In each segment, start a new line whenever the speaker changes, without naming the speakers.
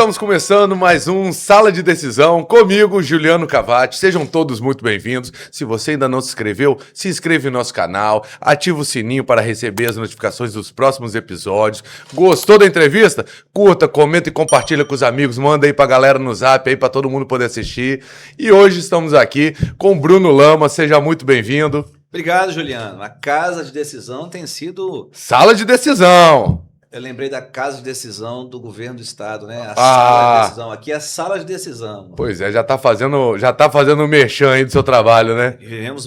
Estamos começando mais um Sala de Decisão, comigo, Juliano Cavati. Sejam todos muito bem-vindos. Se você ainda não se inscreveu, se inscreve no nosso canal, ativa o sininho para receber as notificações dos próximos episódios. Gostou da entrevista? Curta, comenta e compartilha com os amigos, manda aí pra galera no Zap, aí pra todo mundo poder assistir. E hoje estamos aqui com o Bruno Lama, seja muito bem-vindo.
Obrigado, Juliano. A casa de decisão tem sido...
Sala de Decisão.
Eu lembrei da casa de decisão do governo do estado, né? A sala de decisão. Aqui é a sala de decisão.
Pois é, já tá fazendo o merchan aí do seu trabalho, né?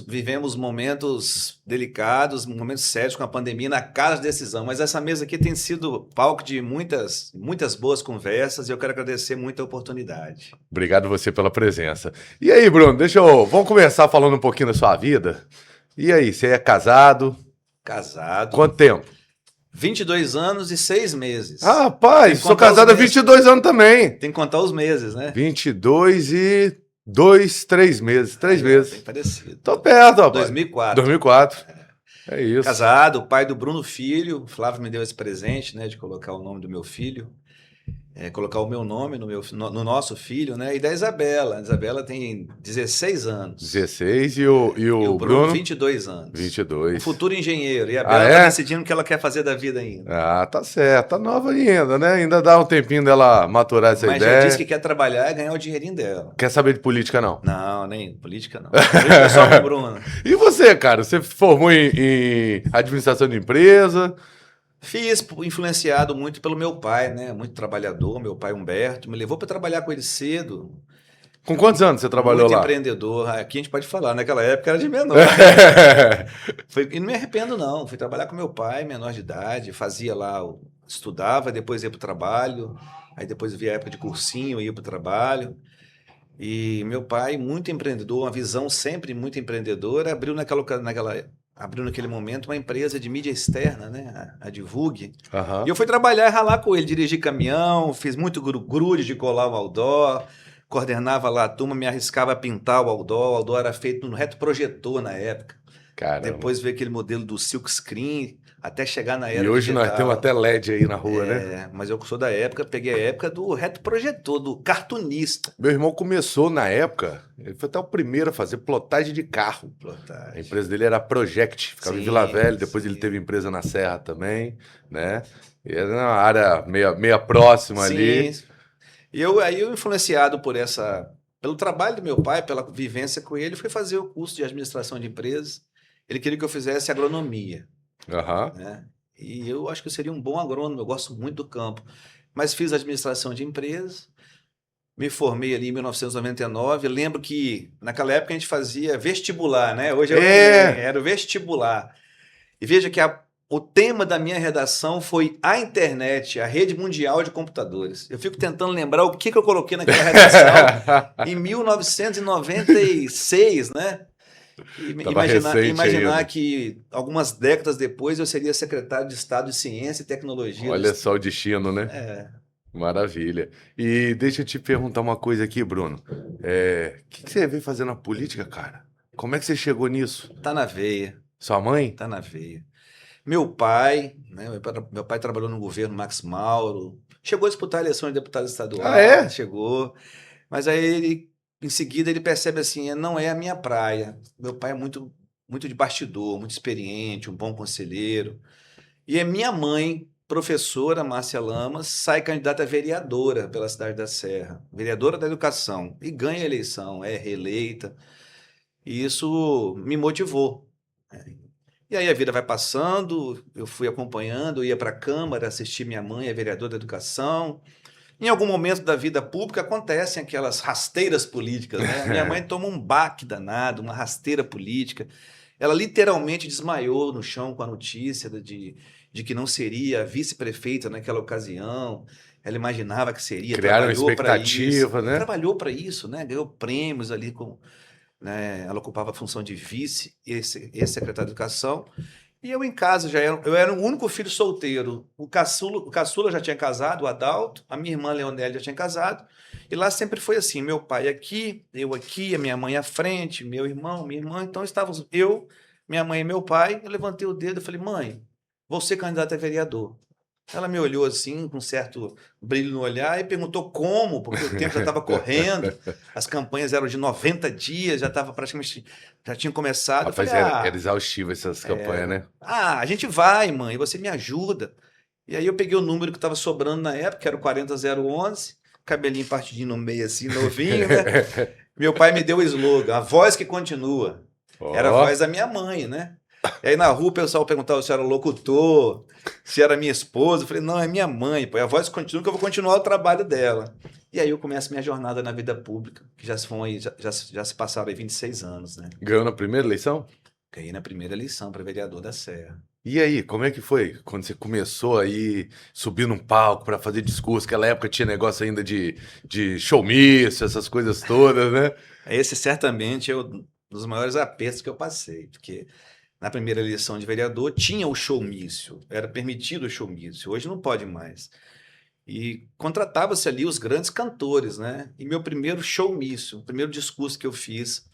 Vivemos momentos delicados, momentos sérios com a pandemia na casa de decisão. Mas essa mesa aqui tem sido palco de muitas boas conversas e eu quero agradecer muito a oportunidade.
Obrigado você pela presença. E aí, Bruno, vamos começar falando um pouquinho da sua vida. E aí, você é casado?
Casado.
Quanto tempo?
22 anos e 6 meses.
Ah, rapaz, sou casado há 22 anos também.
Tem que contar os meses, né?
22 e 3 meses. 3 meses.
Bem parecido.
Tô perto, rapaz.
2004.
2004. É isso.
Casado, pai do Bruno Filho. O Flávio me deu esse presente, né? De colocar o nome do meu filho. Colocar o meu nome no nosso filho, né? E da Isabela. A Isabela tem 16 anos.
16 e o Bruno?
22 anos.
22.
O futuro engenheiro. E a Bela tá decidindo o que ela quer fazer da vida ainda.
Ah, tá certo. Tá nova ainda, né? Ainda dá um tempinho dela maturar essa ideia.
Mas já disse que quer trabalhar e ganhar o dinheirinho dela.
Quer saber de política, não?
Não, nem política, não. Política é só com o Bruno.
E você, cara? Você formou em administração de empresa?
Fiz, influenciado muito pelo meu pai, né? Muito trabalhador, meu pai Humberto, me levou para trabalhar com ele cedo.
Com quantos anos você trabalhou
muito
lá?
Muito empreendedor. Aqui a gente pode falar, naquela época era de menor. E não me arrependo, não. Fui trabalhar com meu pai, menor de idade, fazia lá, estudava, depois ia para o trabalho, aí depois via a época de cursinho, ia para o trabalho. E meu pai, muito empreendedor, uma visão sempre muito empreendedora, abriu naquele momento uma empresa de mídia externa, né? A Divulgue.
Uhum.
E eu fui trabalhar e ralar com ele, dirigi caminhão, fiz muito grude de colar o outdoor, coordenava lá a turma, me arriscava a pintar o outdoor era feito no retroprojetor na época.
Caramba.
Depois veio aquele modelo do silk screen, até chegar na era
E hoje
digital.
Nós temos até LED aí na rua, né?
Mas eu sou da época, peguei a época do retroprojetor, do cartunista.
Meu irmão começou na época, ele foi até o primeiro a fazer plotagem de carro.
Plotagem.
A empresa dele era a Project, ficava em Vila Velha, depois ele teve empresa na Serra também, né? E era uma área meia próxima ali.
E eu influenciado pelo trabalho do meu pai, pela vivência com ele, fui fazer o curso de administração de empresas. Ele queria que eu fizesse agronomia.
Uhum.
Né? E eu acho que eu seria um bom agrônomo, eu gosto muito do campo. Mas fiz administração de empresas, me formei ali em 1999. Lembro que naquela época a gente fazia vestibular, né? Hoje era o vestibular. E veja que o tema da minha redação foi a internet, a rede mundial de computadores. Eu fico tentando lembrar o que eu coloquei naquela redação em 1996, né? Imaginar que algumas décadas depois eu seria secretário de Estado de Ciência e Tecnologia.
Olha só o destino, né? Maravilha. E deixa eu te perguntar uma coisa aqui, Bruno. O que você veio fazer na política, cara? Como é que você chegou nisso?
Tá na veia.
Sua mãe?
Tá na veia. Meu pai, né? Meu pai trabalhou no governo Max Mauro, chegou a disputar a eleição de deputado estadual.
Ah, é?
Chegou. Mas aí em seguida ele percebe assim, não é a minha praia. Meu pai é muito de bastidor, muito experiente, um bom conselheiro. E é minha mãe, professora Márcia Lamas, sai candidata a vereadora pela cidade da Serra, vereadora da educação, e ganha a eleição, é reeleita. E isso me motivou. E aí a vida vai passando, eu fui acompanhando, eu ia para a Câmara assistir minha mãe, a vereadora da educação. Em algum momento da vida pública acontecem aquelas rasteiras políticas, né? Minha mãe toma um baque danado, uma rasteira política. Ela literalmente desmaiou no chão com a notícia de que não seria vice-prefeita naquela ocasião. Ela imaginava que seria.
Criaram uma expectativa, né?
Trabalhou para isso, né? Ganhou prêmios ali, né? Ela ocupava a função de vice e secretário de educação. E eu em casa, eu era o único filho solteiro. O caçula já tinha casado, o Adalto, a minha irmã Leonel já tinha casado. E lá sempre foi assim, meu pai aqui, eu aqui, a minha mãe à frente, meu irmão, minha irmã. Então estávamos eu, minha mãe e meu pai. Eu levantei o dedo e falei, mãe, vou ser candidato a vereador. Ela me olhou assim, com um certo brilho no olhar, e perguntou como, porque o tempo já estava correndo, as campanhas eram de 90 dias, já estava praticamente, já tinham começado. Eu falei,
Rapaz, era exaustivo essas campanhas, né?
a gente vai, mãe, você me ajuda. E aí eu peguei o número que estava sobrando na época, que era o 40011, cabelinho partidinho no meio assim, novinho, né? Meu pai me deu o slogan, a voz que continua. Era a
Ó,
voz da minha mãe, né? E aí na rua o pessoal perguntava se era locutor, se era minha esposa. Eu falei, não, é minha mãe, pô. É a voz que continua, que eu vou continuar o trabalho dela. E aí eu começo minha jornada na vida pública, que já se, foram aí, já se passaram aí 26 anos, né?
ganhou na primeira eleição?
Ganhei na primeira eleição para vereador da Serra.
E aí, como é que foi quando você começou aí subir num palco para fazer discurso? Aquela época tinha negócio ainda de showmício, essas coisas todas, né?
Esse certamente é um dos maiores apertos que eu passei, porque na primeira eleição de vereador tinha o showmício, era permitido o showmício, hoje não pode mais. E contratava-se ali os grandes cantores, né? E meu primeiro showmício, o primeiro discurso que eu fiz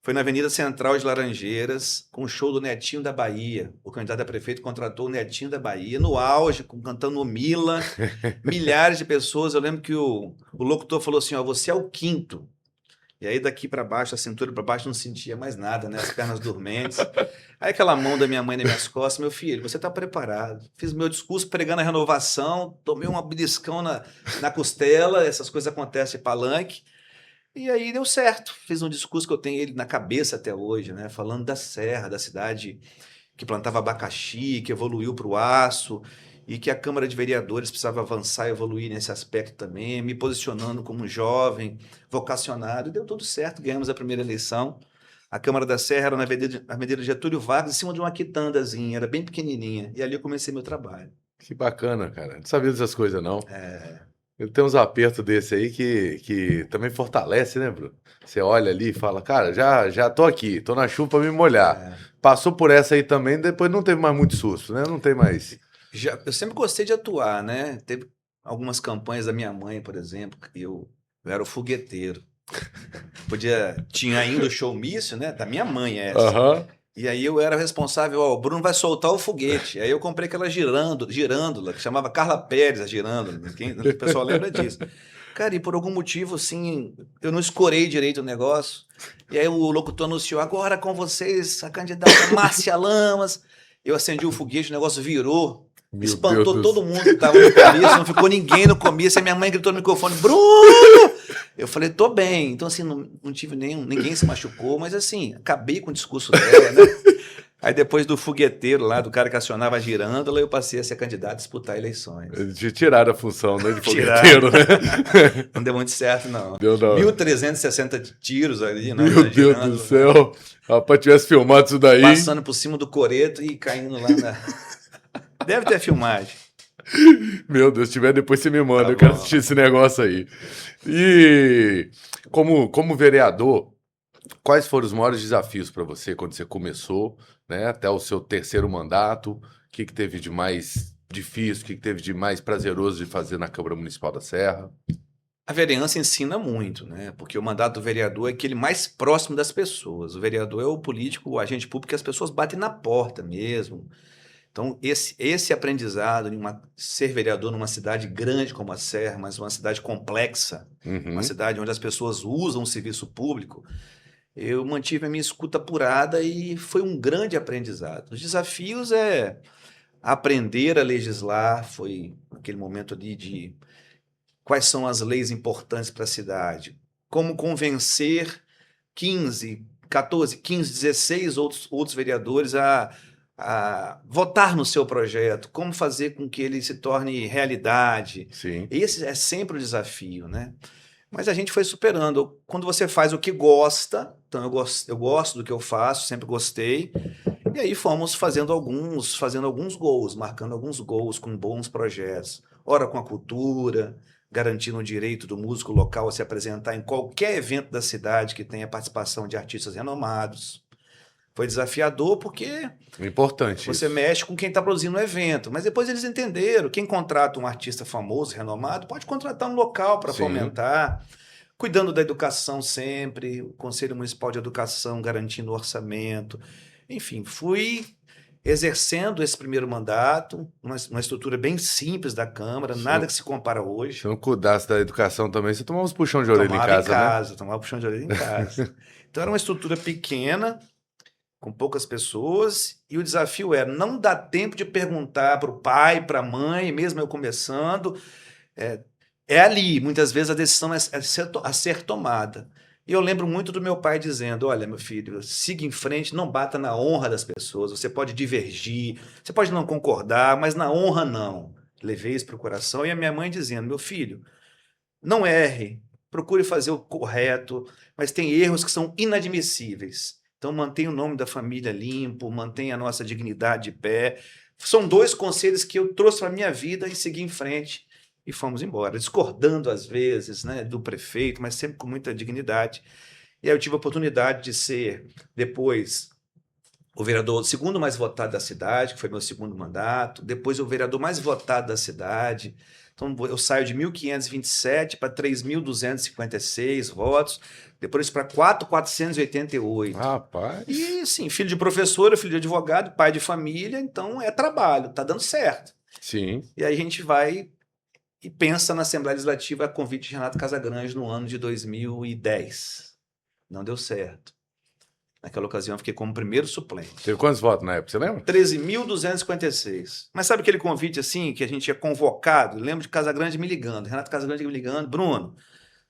foi na Avenida Central de Laranjeiras, com o show do Netinho da Bahia. O candidato a prefeito contratou o Netinho da Bahia, no auge, cantando o Mila, milhares de pessoas. Eu lembro que o locutor falou assim: ó, você é o quinto. E aí daqui para baixo, a cintura para baixo, não sentia mais nada, né? As pernas dormentes. Aí aquela mão da minha mãe nas minhas costas, meu filho, você está preparado. Fiz meu discurso pregando a renovação, tomei um beliscão na costela, essas coisas acontecem em palanque. E aí deu certo. Fiz um discurso que eu tenho ele na cabeça até hoje, né? Falando da Serra, da cidade que plantava abacaxi, que evoluiu para o aço, e que a Câmara de Vereadores precisava avançar e evoluir nesse aspecto também, me posicionando como um jovem, vocacionado, e deu tudo certo, ganhamos a primeira eleição. A Câmara da Serra era na Avenida Getúlio Vargas, em cima de uma quitandazinha, era bem pequenininha, e ali eu comecei meu trabalho.
Que bacana, cara. Não sabia dessas coisas, não. Eu tenho uns apertos desse aí que também fortalece, né, Bruno? Você olha ali e fala, cara, já tô aqui, tô na chuva pra me molhar. Passou por essa aí também, depois não teve mais muito susto, né? Não tem mais.
Eu sempre gostei de atuar, né? Teve algumas campanhas da minha mãe, por exemplo, que eu era o fogueteiro. Tinha ainda o showmício, né? Da minha mãe essa.
Aham.
E aí eu era responsável, ó, o Bruno vai soltar o foguete. Aí eu comprei aquela girândola, que chamava Carla Pérez, a girândola. O pessoal lembra disso. Cara, e por algum motivo, assim, eu não escorei direito o negócio. E aí o locutor anunciou, agora com vocês, a candidata Márcia Lamas. Eu acendi o foguete, o negócio virou.
Meu Deus
Espantou
do
todo
céu.
mundo que estava no começo, não ficou ninguém no começo. Aí minha mãe gritou no microfone, Bruno! Eu falei, tô bem. Então, assim, não tive ninguém se machucou, mas assim, acabei com o discurso dela, né? Aí depois do fogueteiro lá, do cara que acionava a girândola, eu passei a ser candidato a disputar eleições.
De tirar a função, né, de
Tiraram.
fogueteiro, né?
Não deu muito certo, não.
Deu não.
1.360 tiros ali, né,
Meu
na
Deus do
girândola,
céu. Rapaz, tivesse filmado isso daí.
passando por cima do coreto e caindo lá na... Deve ter filmagem.
Meu Deus, se tiver, depois você me manda.
Tá
Eu quero
bom.
assistir esse negócio aí. E como vereador, quais foram os maiores desafios para você quando você começou, né, até o seu terceiro mandato? O que teve de mais difícil, o que teve de mais prazeroso de fazer na Câmara Municipal da Serra?
A vereança ensina muito, né? Porque o mandato do vereador é aquele mais próximo das pessoas. O vereador é o político, o agente público que as pessoas batem na porta mesmo. Então, esse aprendizado de ser vereador numa cidade grande como a Serra, mas uma cidade complexa, uma
Uhum.
cidade onde as pessoas usam o serviço público, eu mantive a minha escuta apurada e foi um grande aprendizado. Os desafios é aprender a legislar, foi aquele momento ali de quais são as leis importantes para a cidade, como convencer 15, 14, 15, 16 outros vereadores a votar no seu projeto, como fazer com que ele se torne realidade.
Sim.
Esse é sempre o desafio, né? Mas a gente foi superando. Quando você faz o que gosta, então eu gosto do que eu faço, sempre gostei, e aí fomos fazendo alguns gols, marcando alguns gols com bons projetos. Ora com a cultura, garantindo o direito do músico local a se apresentar em qualquer evento da cidade que tenha participação de artistas renomados. Foi desafiador porque
Importante
você
isso.
mexe com quem está produzindo o evento, mas depois eles entenderam. Quem contrata um artista famoso, renomado, pode contratar um local para
Sim.
fomentar, cuidando da educação sempre, o Conselho Municipal de Educação garantindo o orçamento. Enfim, fui exercendo esse primeiro mandato, uma estrutura bem simples da Câmara, nada que se compara hoje.
Se não cuidasse da educação também, você tomava uns puxão de orelha em casa, né?
Tomava puxão de orelha em casa. Então era uma estrutura pequena, com poucas pessoas, e o desafio era não dar tempo de perguntar para o pai, para a mãe, mesmo eu começando. É ali, muitas vezes a decisão é a ser tomada. E eu lembro muito do meu pai dizendo: olha, meu filho, siga em frente, não bata na honra das pessoas. Você pode divergir, você pode não concordar, mas na honra não. Levei isso para o coração. E a minha mãe dizendo: meu filho, não erre, procure fazer o correto, mas tem erros que são inadmissíveis. Então mantenha o nome da família limpo, mantenha a nossa dignidade de pé. São 2 conselhos que eu trouxe para a minha vida e segui em frente. E fomos embora, discordando às vezes, né, do prefeito, mas sempre com muita dignidade. E aí eu tive a oportunidade de ser, depois, o vereador segundo mais votado da cidade, que foi meu segundo mandato, depois o vereador mais votado da cidade. Então eu saio de 1.527 para 3.256 votos, depois para 4.488.
Rapaz.
E, sim, filho de professor, filho de advogado, pai de família, então é trabalho, tá dando certo.
Sim.
E aí a gente vai e pensa na Assembleia Legislativa a convite de Renato Casagrande no ano de 2010. Não deu certo. Naquela ocasião eu fiquei como primeiro suplente.
Teve quantos votos na época, você lembra?
13.256. Mas sabe aquele convite assim, que a gente é convocado? Eu lembro de Casagrande me ligando, Renato Casagrande me ligando: Bruno,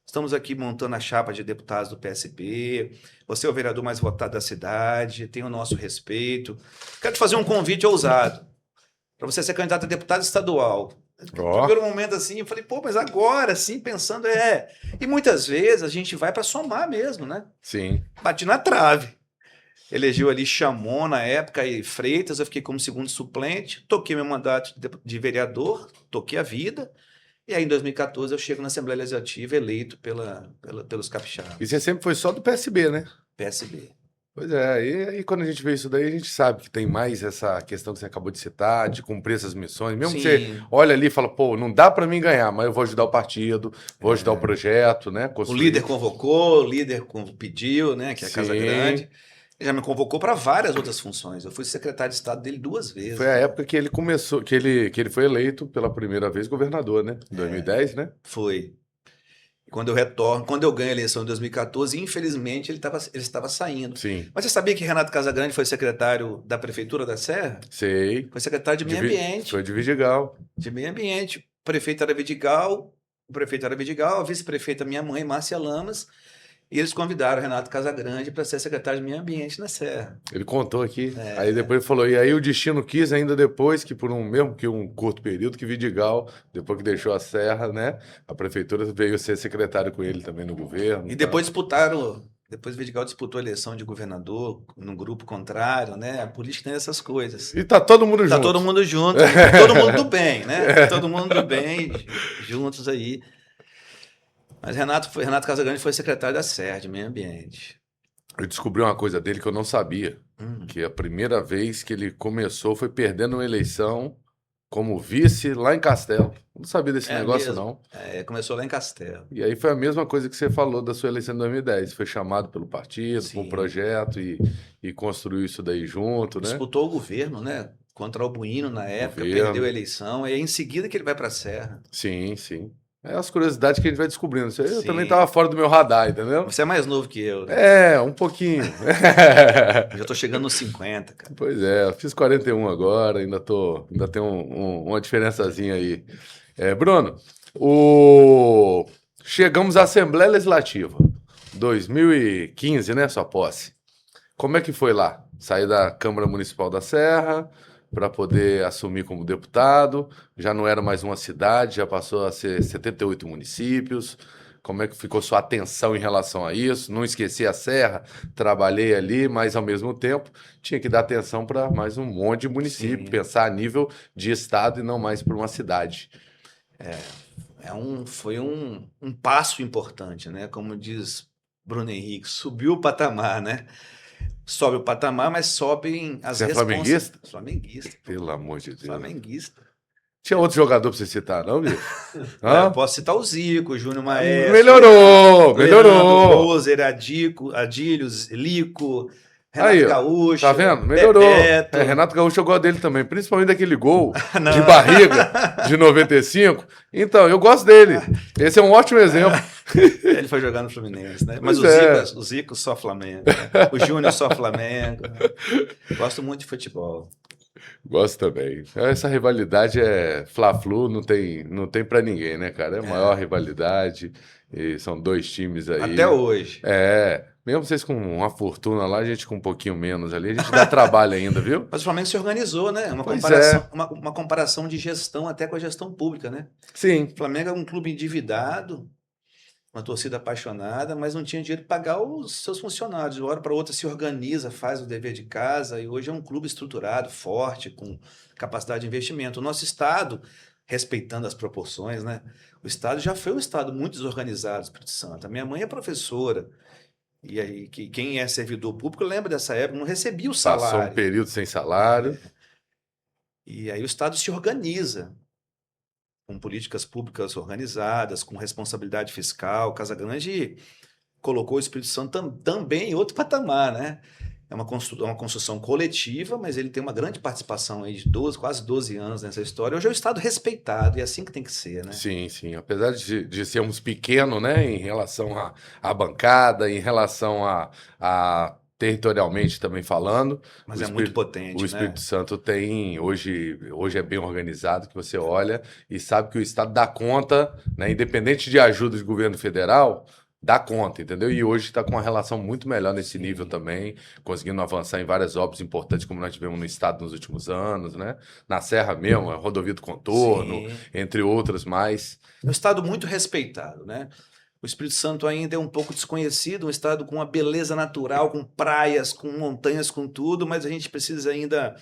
estamos aqui montando a chapa de deputados do PSB, você é o vereador mais votado da cidade, tem o nosso respeito. Quero te fazer um convite ousado para você ser candidato a deputado estadual. No primeiro momento assim, eu falei, pô, mas agora, assim, pensando, E muitas vezes a gente vai para somar mesmo, né?
Sim.
Bati na trave. Elegeu ali Chamon na época e Freitas, eu fiquei como segundo suplente, toquei meu mandato de vereador, toquei a vida, e aí em 2014 eu chego na Assembleia Legislativa eleito pelos capixabas.
E você sempre foi só do PSB, né?
PSB.
Pois é, e quando a gente vê isso daí, a gente sabe que tem mais essa questão que você acabou de citar, de cumprir essas missões. Mesmo que você olha ali e fala, pô, não dá para mim ganhar, mas eu vou ajudar o partido, vou ajudar o projeto, né?
Construir. O líder convocou, o líder pediu, né? Que é a Casa Grande. Ele já me convocou para várias outras funções. Eu fui secretário de Estado dele 2 vezes.
Foi a época que ele começou, que ele foi eleito pela primeira vez governador, né? Em 2010, né?
Foi. Quando eu retorno, quando eu ganho a eleição em 2014, infelizmente ele estava saindo.
Sim.
Mas você sabia que Renato Casagrande foi secretário da Prefeitura da Serra?
Sei.
Foi secretário de Meio Ambiente.
Foi de Vidigal.
De Meio Ambiente. O prefeito era Vidigal, a vice-prefeita minha mãe, Márcia Lamas, e eles convidaram o Renato Casagrande para ser secretário de Meio Ambiente na Serra.
Ele contou aqui. Aí depois ele falou, e aí o destino quis ainda depois, que por mesmo que um curto período, que Vidigal, depois que deixou a Serra, né, a prefeitura veio ser secretário com ele também no governo.
E depois depois Vidigal disputou a eleição de governador no grupo contrário, né? A política tem essas coisas.
E tá todo mundo junto.
Tá todo mundo junto, todo mundo do bem, né? Todo mundo do bem, juntos aí. Mas Renato Casagrande foi secretário da Serra, de Meio Ambiente.
Eu descobri uma coisa dele que eu não sabia, que a primeira vez que ele começou foi perdendo uma eleição como vice lá em Castelo. Não sabia desse negócio,
mesmo.
não.
Começou lá em Castelo.
E aí foi a mesma coisa que você falou da sua eleição em 2010. Foi chamado pelo partido, com o projeto e construiu isso daí junto, né?
Disputou o governo, né? Contra o Albuíno na época, perdeu a eleição. E aí, em seguida que ele vai para a Serra.
Sim, sim. É as curiosidades que a gente vai descobrindo. Eu também estava fora do meu radar, entendeu?
Você é mais novo que eu. Né?
Um pouquinho.
Eu já estou chegando nos 50, cara.
Pois é, eu fiz 41 agora, ainda tem uma diferençazinha aí. Bruno, chegamos à Assembleia Legislativa, 2015, né, sua posse. Como é que foi lá? Sair da Câmara Municipal da Serra para poder assumir como deputado, já não era mais uma cidade, já passou a ser 78 municípios. Como é que ficou sua atenção em relação a isso? Não esqueci a Serra, trabalhei ali, mas ao mesmo tempo tinha que dar atenção para mais um monte de município, pensar a nível de estado e não mais para uma cidade.
Foi um passo importante, né? Como diz Bruno Henrique, subiu o patamar, né? Sobe o patamar, mas sobem as
responsabilidades. Você é flamenguista?
Flamenguista.
Pelo amor de Deus.
Flamenguista.
Tinha outro jogador para você citar, não, bicho?
Posso citar o Zico, o Júnior Maestro.
Melhorou!
Roser, Adílios, Lico, Renato
Aí, ó.
Gaúcho,
Tá vendo? Melhorou.
Bebeto.
Renato Gaúcho eu gosto dele também, principalmente daquele gol
Não.
de barriga de 95. Então, eu gosto dele. Esse é um ótimo exemplo.
Ele foi jogar no Fluminense, né? Mas
Pois é.
o Zico só Flamengo, né? O Júnior só Flamengo. Gosto muito de futebol.
Gosto também. Essa rivalidade é Fla-Flu, não tem para ninguém, né, cara? É a maior rivalidade. E são dois times
Até
aí.
hoje.
Mesmo vocês com uma fortuna lá, a gente com um pouquinho menos ali, a gente dá trabalho ainda, viu?
Mas o Flamengo se organizou, né?
Pois é.
Uma comparação de gestão até com a gestão pública, né?
Sim.
O Flamengo é um clube endividado, uma torcida apaixonada, mas não tinha dinheiro para pagar os seus funcionários. De uma hora para outra se organiza, faz o dever de casa e hoje é um clube estruturado, forte, com capacidade de investimento. O nosso estado, respeitando as proporções, né? O estado já foi um estado muito desorganizado, Espírito Santo. A minha mãe é professora. E aí, quem é servidor público lembra dessa época, não recebia o
Passou um
salário.
período sem salário.
E aí o Estado se organiza com políticas públicas organizadas, com responsabilidade fiscal. Casagrande colocou o Espírito Santo também em outro patamar, né? É uma construção coletiva, mas ele tem uma grande participação aí de quase 12 anos nessa história. Hoje é o Estado respeitado, e é assim que tem que ser, né?
Sim, sim. Apesar de sermos pequenos, né, em relação à bancada, em relação a territorialmente também falando,
Mas é muito
O
potente,
Espírito
né?
Santo tem, hoje é bem organizado, que você olha e sabe que o Estado dá conta, né, independente de ajuda de governo federal, dá conta, entendeu? E hoje está com uma relação muito melhor nesse nível
Sim,
também, conseguindo avançar em várias obras importantes, como nós tivemos no Estado nos últimos anos, né? Na Serra mesmo, a Rodovia do Contorno,
sim.
entre outras mais.
É um Estado muito respeitado, né? O Espírito Santo ainda é um pouco desconhecido, um estado com uma beleza natural, com praias, com montanhas, com tudo, mas a gente precisa ainda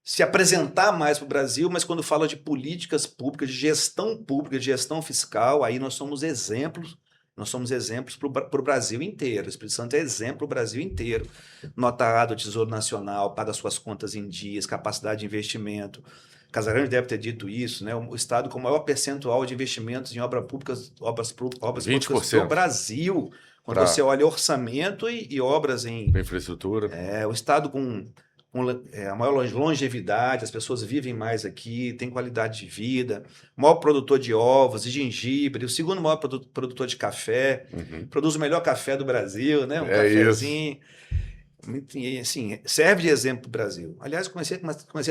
se apresentar mais para o Brasil, mas quando fala de políticas públicas, de gestão fiscal, aí nós somos exemplos para o Brasil inteiro. O Espírito Santo é exemplo para o Brasil inteiro. Nota A do Tesouro Nacional, paga suas contas em dias, capacidade de investimento. Casagrande deve ter dito isso, né? O Estado com o maior percentual de investimentos em obras públicas do
20%
Brasil. Quando você
para
olha orçamento e obras em
infraestrutura.
o Estado com a maior longevidade, as pessoas vivem mais aqui, tem qualidade de vida, o maior produtor de ovos e gengibre, o segundo maior produtor de café,
Uhum.
produz o melhor café do Brasil, né? Um
É isso.
cafezinho. E, assim, serve de exemplo para o Brasil. Aliás, comecei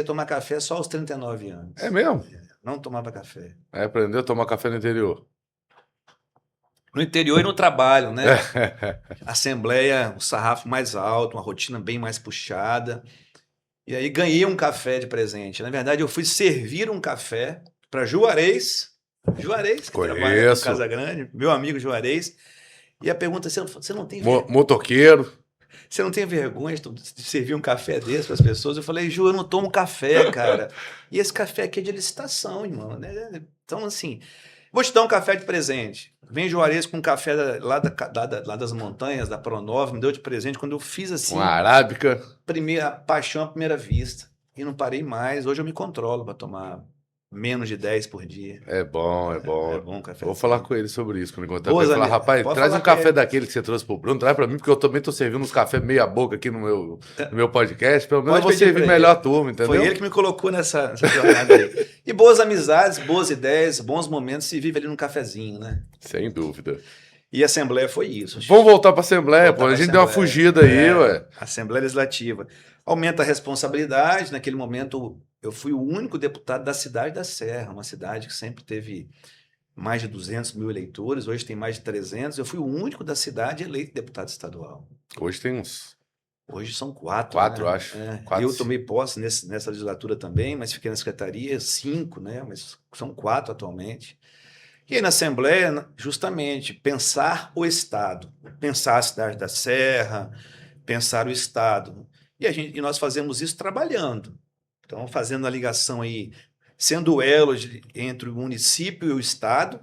a tomar café só aos 39 anos.
É mesmo?
Não tomava café.
Aí aprendeu a tomar café no interior.
No interior e no trabalho, né? Assembleia, o sarrafo mais alto, uma rotina bem mais puxada. E aí ganhei um café de presente. Na verdade, eu fui servir um café para Juarez, que trabalha com
Conheço.
Casa Grande, meu amigo Juarez. E a pergunta é:
Motoqueiro.
você não tem vergonha de servir um café desse para as pessoas? Eu falei: Ju, eu não tomo café, cara. E esse café aqui é de licitação, irmão, né? Então, assim, vou te dar um café de presente. Vem Juarez com um café lá das montanhas, da Pronova, me deu de presente. Quando eu fiz assim,
Uma arábica.
primeira paixão à primeira vista. E não parei mais. Hoje eu me controlo para tomar menos de 10 por dia.
É bom, é
É
bom.
bom o café.
Vou falar com ele sobre isso quando encontrar com
Boas
ele. Falar,
ami-
rapaz,
Pode
traz
falar
um
com
café
ele.
daquele que você trouxe pro Bruno, traz pra mim, porque eu também tô servindo uns cafés meia boca aqui no meu podcast. Pelo menos eu
Pode
vou
pedir
servir
para
melhor a
ele.
turma, entendeu?
Foi ele que me colocou nessa jornada aí. E boas amizades, boas ideias, bons momentos se vive ali num cafezinho, né?
Sem dúvida.
E a Assembleia foi isso.
Vamos voltar pra Assembleia,
Voltar
pô. A
pra
gente deu uma
Assembleia.
fugida aí, ué.
Assembleia Legislativa. Aumenta a responsabilidade. Naquele momento, eu fui o único deputado da cidade da Serra, uma cidade que sempre teve mais de 200 mil eleitores, hoje tem mais de 300. Eu fui o único da cidade eleito deputado estadual.
Hoje tem uns
Hoje são 4,
4,
né?
acho.
É,
4,
eu tomei posse nessa legislatura também, mas fiquei na secretaria 5, né? Mas são 4 atualmente. E aí na Assembleia, justamente, pensar o Estado, pensar a cidade da Serra, pensar o Estado. E nós fazemos isso trabalhando. Então, fazendo a ligação aí, sendo o elo entre o município e o Estado,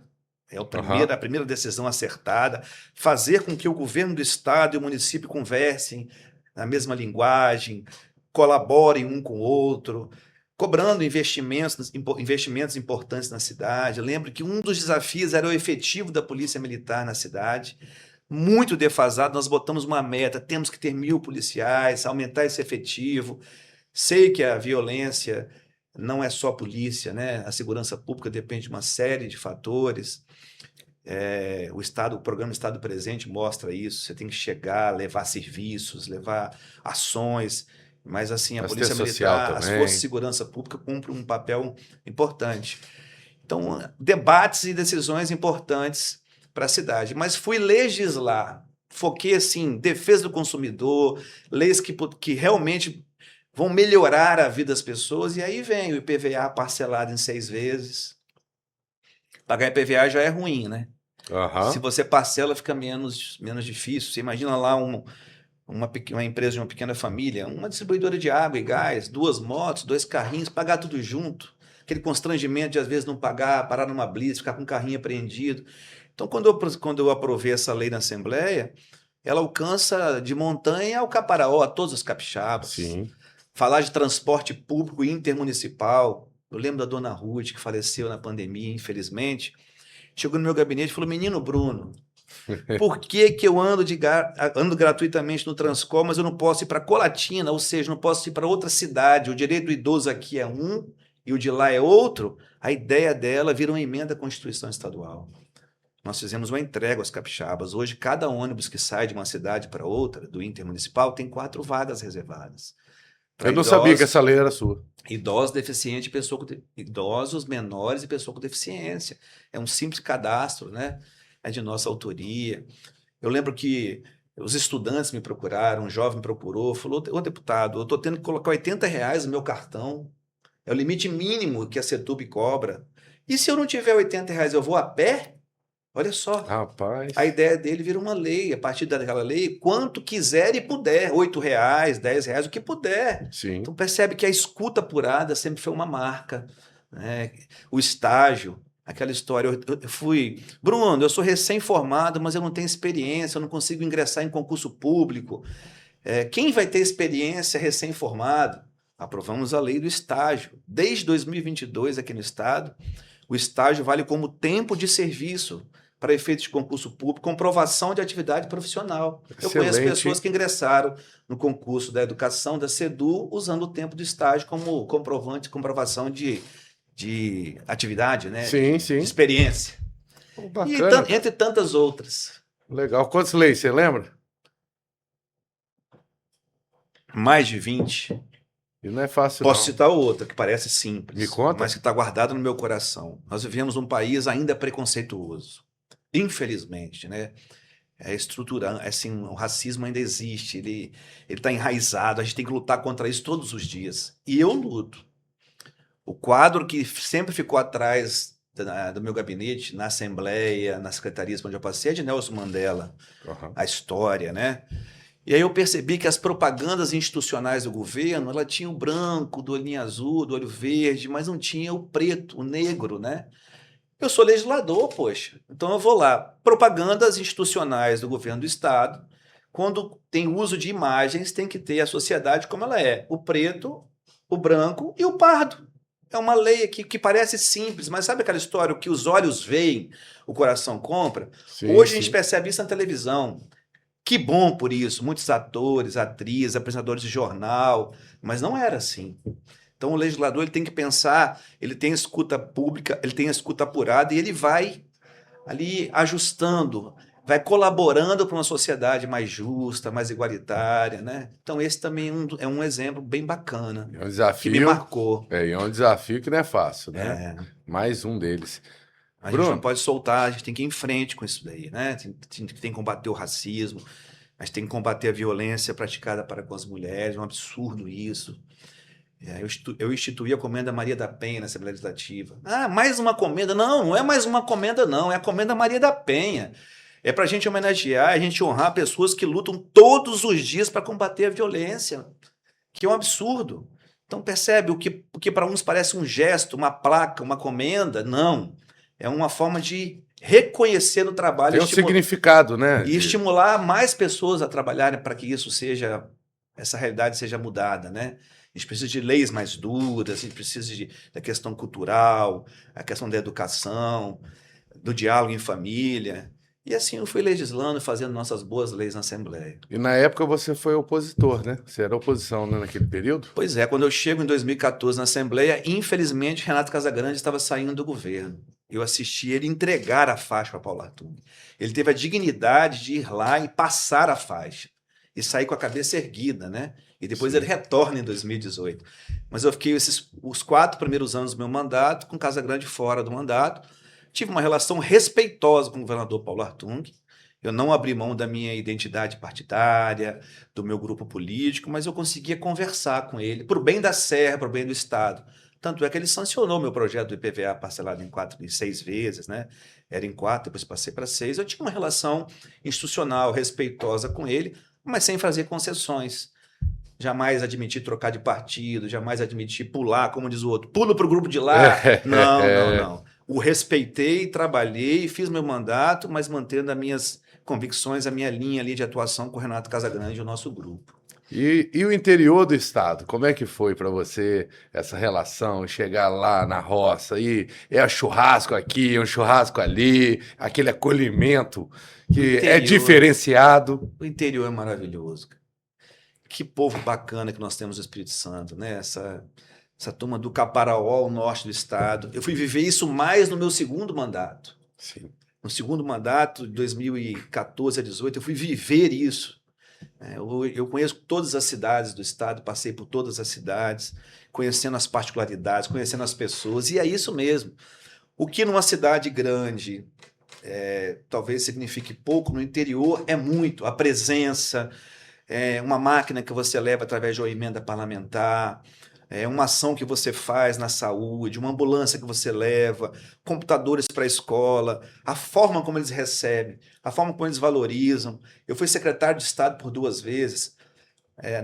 é
Aham.
a primeira decisão acertada, fazer com que o governo do Estado e o município conversem na mesma linguagem, colaborem um com o outro, cobrando investimentos importantes na cidade. Eu lembro que um dos desafios era o efetivo da Polícia Militar na cidade. muito defasado. Nós botamos uma meta, temos que ter 1.000 policiais, aumentar esse efetivo. Sei que a violência não é só polícia, né? A segurança pública depende de uma série de fatores. O programa Estado Presente mostra isso. Você tem que chegar, levar serviços, levar ações. Mas assim, a Polícia Militar, as forças de segurança pública cumprem um papel importante. Então, debates e decisões importantes para a cidade. Mas fui legislar, foquei assim, defesa do consumidor, leis que realmente vão melhorar a vida das pessoas, e aí vem o IPVA parcelado em 6 vezes. Pagar IPVA já é ruim, né? Se você parcela, fica menos difícil. Você imagina lá uma empresa de uma pequena família, uma distribuidora de água e gás, 2 motos, 2 carrinhos, pagar tudo junto. Aquele constrangimento de, às vezes, não pagar, parar numa blitz, ficar com o carrinho apreendido. Então, quando eu aprovei essa lei na Assembleia, ela alcança de Montanha ao Caparaó, a todos os capixabas.
Sim.
Falar de transporte público intermunicipal. Eu lembro da dona Ruth, que faleceu na pandemia, infelizmente. Chegou no meu gabinete e falou: menino Bruno, por que eu ando gratuitamente no Transcom, mas eu não posso ir para Colatina, ou seja, não posso ir para outra cidade? O direito do idoso aqui é um e o de lá é outro. A ideia dela vira uma emenda à Constituição Estadual. Nós fizemos uma entrega aos capixabas. Hoje, cada ônibus que sai de uma cidade para outra, do intermunicipal, tem 4 vagas reservadas.
Eu não sabia que essa lei era sua.
Idosos deficientes, idosos menores e pessoa com deficiência. É um simples cadastro, né? É de nossa autoria. Eu lembro que os estudantes me procuraram, um jovem me procurou, falou: ô deputado, eu estou tendo que colocar R$ 80 no meu cartão. É o limite mínimo que a Setub cobra. E se eu não tiver R$ 80, eu vou a pé? Olha só.
Rapaz.
A ideia dele vira uma lei. A partir daquela lei, quanto quiser e puder. R$ 8, R$ 10, o que puder.
Sim.
Então percebe que a escuta apurada sempre foi uma marca, né? O estágio, aquela história. Eu fui... Bruno, eu sou recém-formado, mas eu não tenho experiência, eu não consigo ingressar em concurso público. Quem vai ter experiência recém-formado? Aprovamos a lei do estágio. Desde 2022, aqui no Estado, o estágio vale como tempo de serviço para efeitos de concurso público, comprovação de atividade profissional.
Excelente.
Eu conheço pessoas que ingressaram no concurso da educação da SEDU usando o tempo do estágio como comprovação de atividade, né?
Sim,
de experiência.
Bacana.
E entre tantas outras.
Legal. Quantas leis você lembra?
Mais de 20.
E não é fácil,
Posso
não.
citar outra, que parece simples,
Me conta.
mas que está guardada no meu coração. Nós vivemos um país ainda preconceituoso. Infelizmente, né? É estruturante, assim, o racismo ainda existe, ele está enraizado, a gente tem que lutar contra isso todos os dias. E eu luto. O quadro que sempre ficou atrás do meu gabinete, na Assembleia, na Secretaria onde eu passei, é de Nelson Mandela, a história, né? E aí eu percebi que as propagandas institucionais do governo, ela tinha o branco, do olhinho azul, do olho verde, mas não tinha o preto, o negro, né? Eu sou legislador, poxa. Então eu vou lá. Propagandas institucionais do governo do Estado, quando tem uso de imagens, tem que ter a sociedade como ela é. O preto, o branco e o pardo. É uma lei aqui que parece simples, mas sabe aquela história, o que os olhos veem, o coração compra?
Sim,
Hoje a gente percebe isso na televisão. Que bom por isso, muitos atores, atrizes, apresentadores de jornal, mas não era assim. Então o legislador ele tem que pensar, ele tem escuta pública, ele tem escuta apurada e ele vai ali ajustando, vai colaborando para uma sociedade mais justa, mais igualitária, né? Então esse também é um exemplo bem bacana,
é um desafio,
que me marcou.
É um desafio que não é fácil, né? Mais um deles.
A gente não pode soltar, a gente tem que ir em frente com isso daí, né? Tem que combater o racismo, a gente tem que combater a violência praticada para com as mulheres, é um absurdo isso. Eu instituí a Comenda Maria da Penha na Assembleia Legislativa. Ah, mais uma comenda? Não, não é mais uma comenda, não. É a Comenda Maria da Penha. É para a gente homenagear, a gente honrar pessoas que lutam todos os dias para combater a violência, que é um absurdo. Então, percebe, o que para uns parece um gesto, uma placa, uma comenda, não. É uma forma de reconhecer o trabalho.
Tem um significado, né?
E estimular mais pessoas a trabalharem para que essa realidade seja mudada, né? A gente precisa de leis mais duras, a gente precisa da questão cultural, a questão da educação, do diálogo em família. E assim eu fui legislando, fazendo nossas boas leis na Assembleia.
E na época você foi opositor, né? Você era oposição, né, naquele período?
Pois é, quando eu chego em 2014 na Assembleia, infelizmente Renato Casagrande estava saindo do governo. Eu assisti ele entregar a faixa para Paulo Artung. Ele teve a dignidade de ir lá e passar a faixa. E sair com a cabeça erguida, né? E depois ele
Sim.
retorna em 2018. Mas eu fiquei os 4 primeiros anos do meu mandato, com Casagrande fora do mandato. Tive uma relação respeitosa com o governador Paulo Artung. Eu não abri mão da minha identidade partidária, do meu grupo político, mas eu conseguia conversar com ele, para o bem da Serra, para o bem do Estado. Tanto é que ele sancionou meu projeto do IPVA parcelado em 6 vezes, né? Era em 4, depois passei para 6. Eu tinha uma relação institucional respeitosa com ele, mas sem fazer concessões. Jamais admiti trocar de partido, jamais admiti pular, como diz o outro, pulo para o grupo de lá. Não, não, não. O respeitei, trabalhei, fiz meu mandato, mas mantendo as minhas convicções, a minha linha ali de atuação com o Renato Casagrande e o nosso grupo.
E o interior do estado, como é que foi para você essa relação, chegar lá na roça e é churrasco aqui, um churrasco ali, aquele acolhimento
O
que é
interior,
diferenciado?
o interior é maravilhoso. Que povo bacana que nós temos no Espírito Santo, né? Essa turma do Caparaó, o norte do estado. Eu fui viver isso mais no meu segundo mandato.
Sim.
No segundo mandato, de 2014 a 2018, eu fui viver isso. Eu conheço todas as cidades do estado, passei por todas as cidades, conhecendo as particularidades, conhecendo as pessoas, e é isso mesmo. O que numa cidade grande talvez signifique pouco, no interior é muito. A presença, uma máquina que você leva através de uma emenda parlamentar, uma ação que você faz na saúde, uma ambulância que você leva, computadores para a escola, a forma como eles recebem, a forma como eles valorizam. Eu fui secretário de Estado por 2 vezes.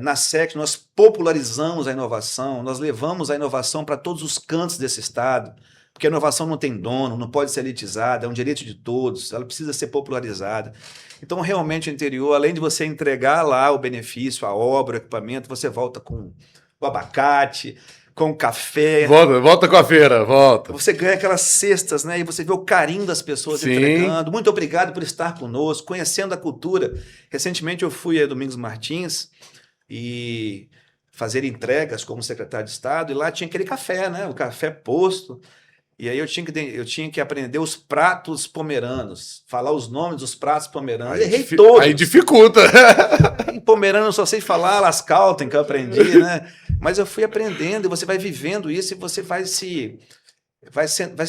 Na SEC, nós popularizamos a inovação, nós levamos a inovação para todos os cantos desse Estado, porque a inovação não tem dono, não pode ser elitizada, é um direito de todos, ela precisa ser popularizada. Então, realmente, o interior, além de você entregar lá o benefício, a obra, o equipamento, você volta com o abacate, com o café.
Volta com a feira, volta.
Você ganha aquelas cestas, né? E você vê o carinho das pessoas
Sim.
entregando. Muito obrigado por estar conosco, conhecendo a cultura. Recentemente eu fui a Domingos Martins e fazer entregas como secretário de Estado, e lá tinha aquele café, né? O café posto. E aí eu tinha que aprender os pratos pomeranos, falar os nomes dos pratos pomeranos. Errei todos.
Aí dificulta.
Em pomerano eu só sei falar Las Calten, que eu aprendi, né? Mas eu fui aprendendo e você vai vivendo isso e você vai se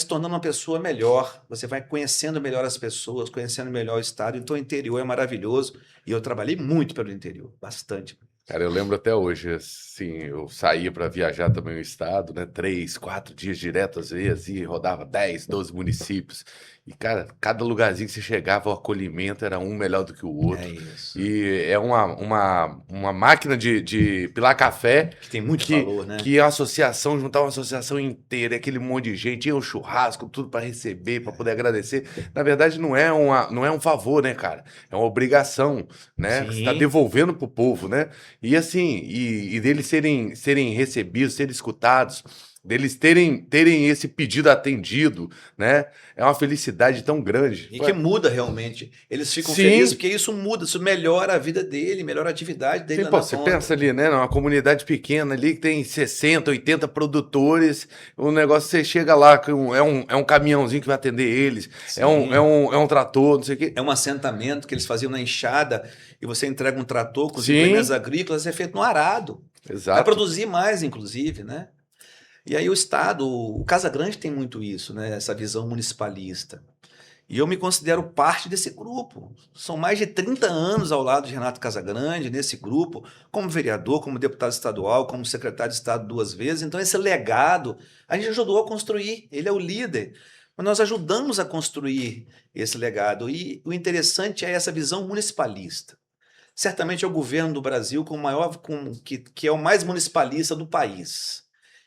tornando uma pessoa melhor. Você vai conhecendo melhor as pessoas, conhecendo melhor o estado. Então o interior é maravilhoso e eu trabalhei muito pelo interior, bastante.
Cara, eu lembro até hoje, assim, eu saía para viajar também o estado, né? 3, 4 dias direto às vezes, e rodava 10, 12 municípios. E, cara, cada lugarzinho que você chegava, o acolhimento era um melhor do que o outro.
É isso.
E é uma máquina de pilar café
Que tem muito valor, né?
que é uma associação, juntar uma associação inteira, aquele monte de gente, e um churrasco, tudo para receber, para poder agradecer. Na verdade, não é um favor, né, cara? É uma obrigação, né? Você está
Sim.
devolvendo pro povo, né? E assim, e deles serem recebidos, serem escutados, deles terem esse pedido atendido, né? É uma felicidade tão grande.
E que muda realmente. Eles ficam
Sim.
felizes porque isso muda, isso melhora a vida dele, melhora a atividade dele
Sim,
lá
pô,
na
você
ponta.
pensa ali, né? Numa comunidade pequena ali que tem 60, 80 produtores, o negócio você chega lá, é um caminhãozinho que vai atender eles,
Sim.
é um trator, não sei o quê.
É um assentamento que eles faziam na enxada e você entrega um trator com os
Sim.
implementos agrícolas, é feito no arado. Vai
Exato.
produzir mais, inclusive, né? E aí o Estado, o Casagrande tem muito isso, né? Essa visão municipalista. E eu me considero parte desse grupo. São mais de 30 anos ao lado de Renato Casagrande, nesse grupo, como vereador, como deputado estadual, como secretário de Estado 2 vezes. Então, esse legado a gente ajudou a construir. Ele é o líder. Mas nós ajudamos a construir esse legado. E o interessante é essa visão municipalista. Certamente é o governo do Brasil que é o mais municipalista do país,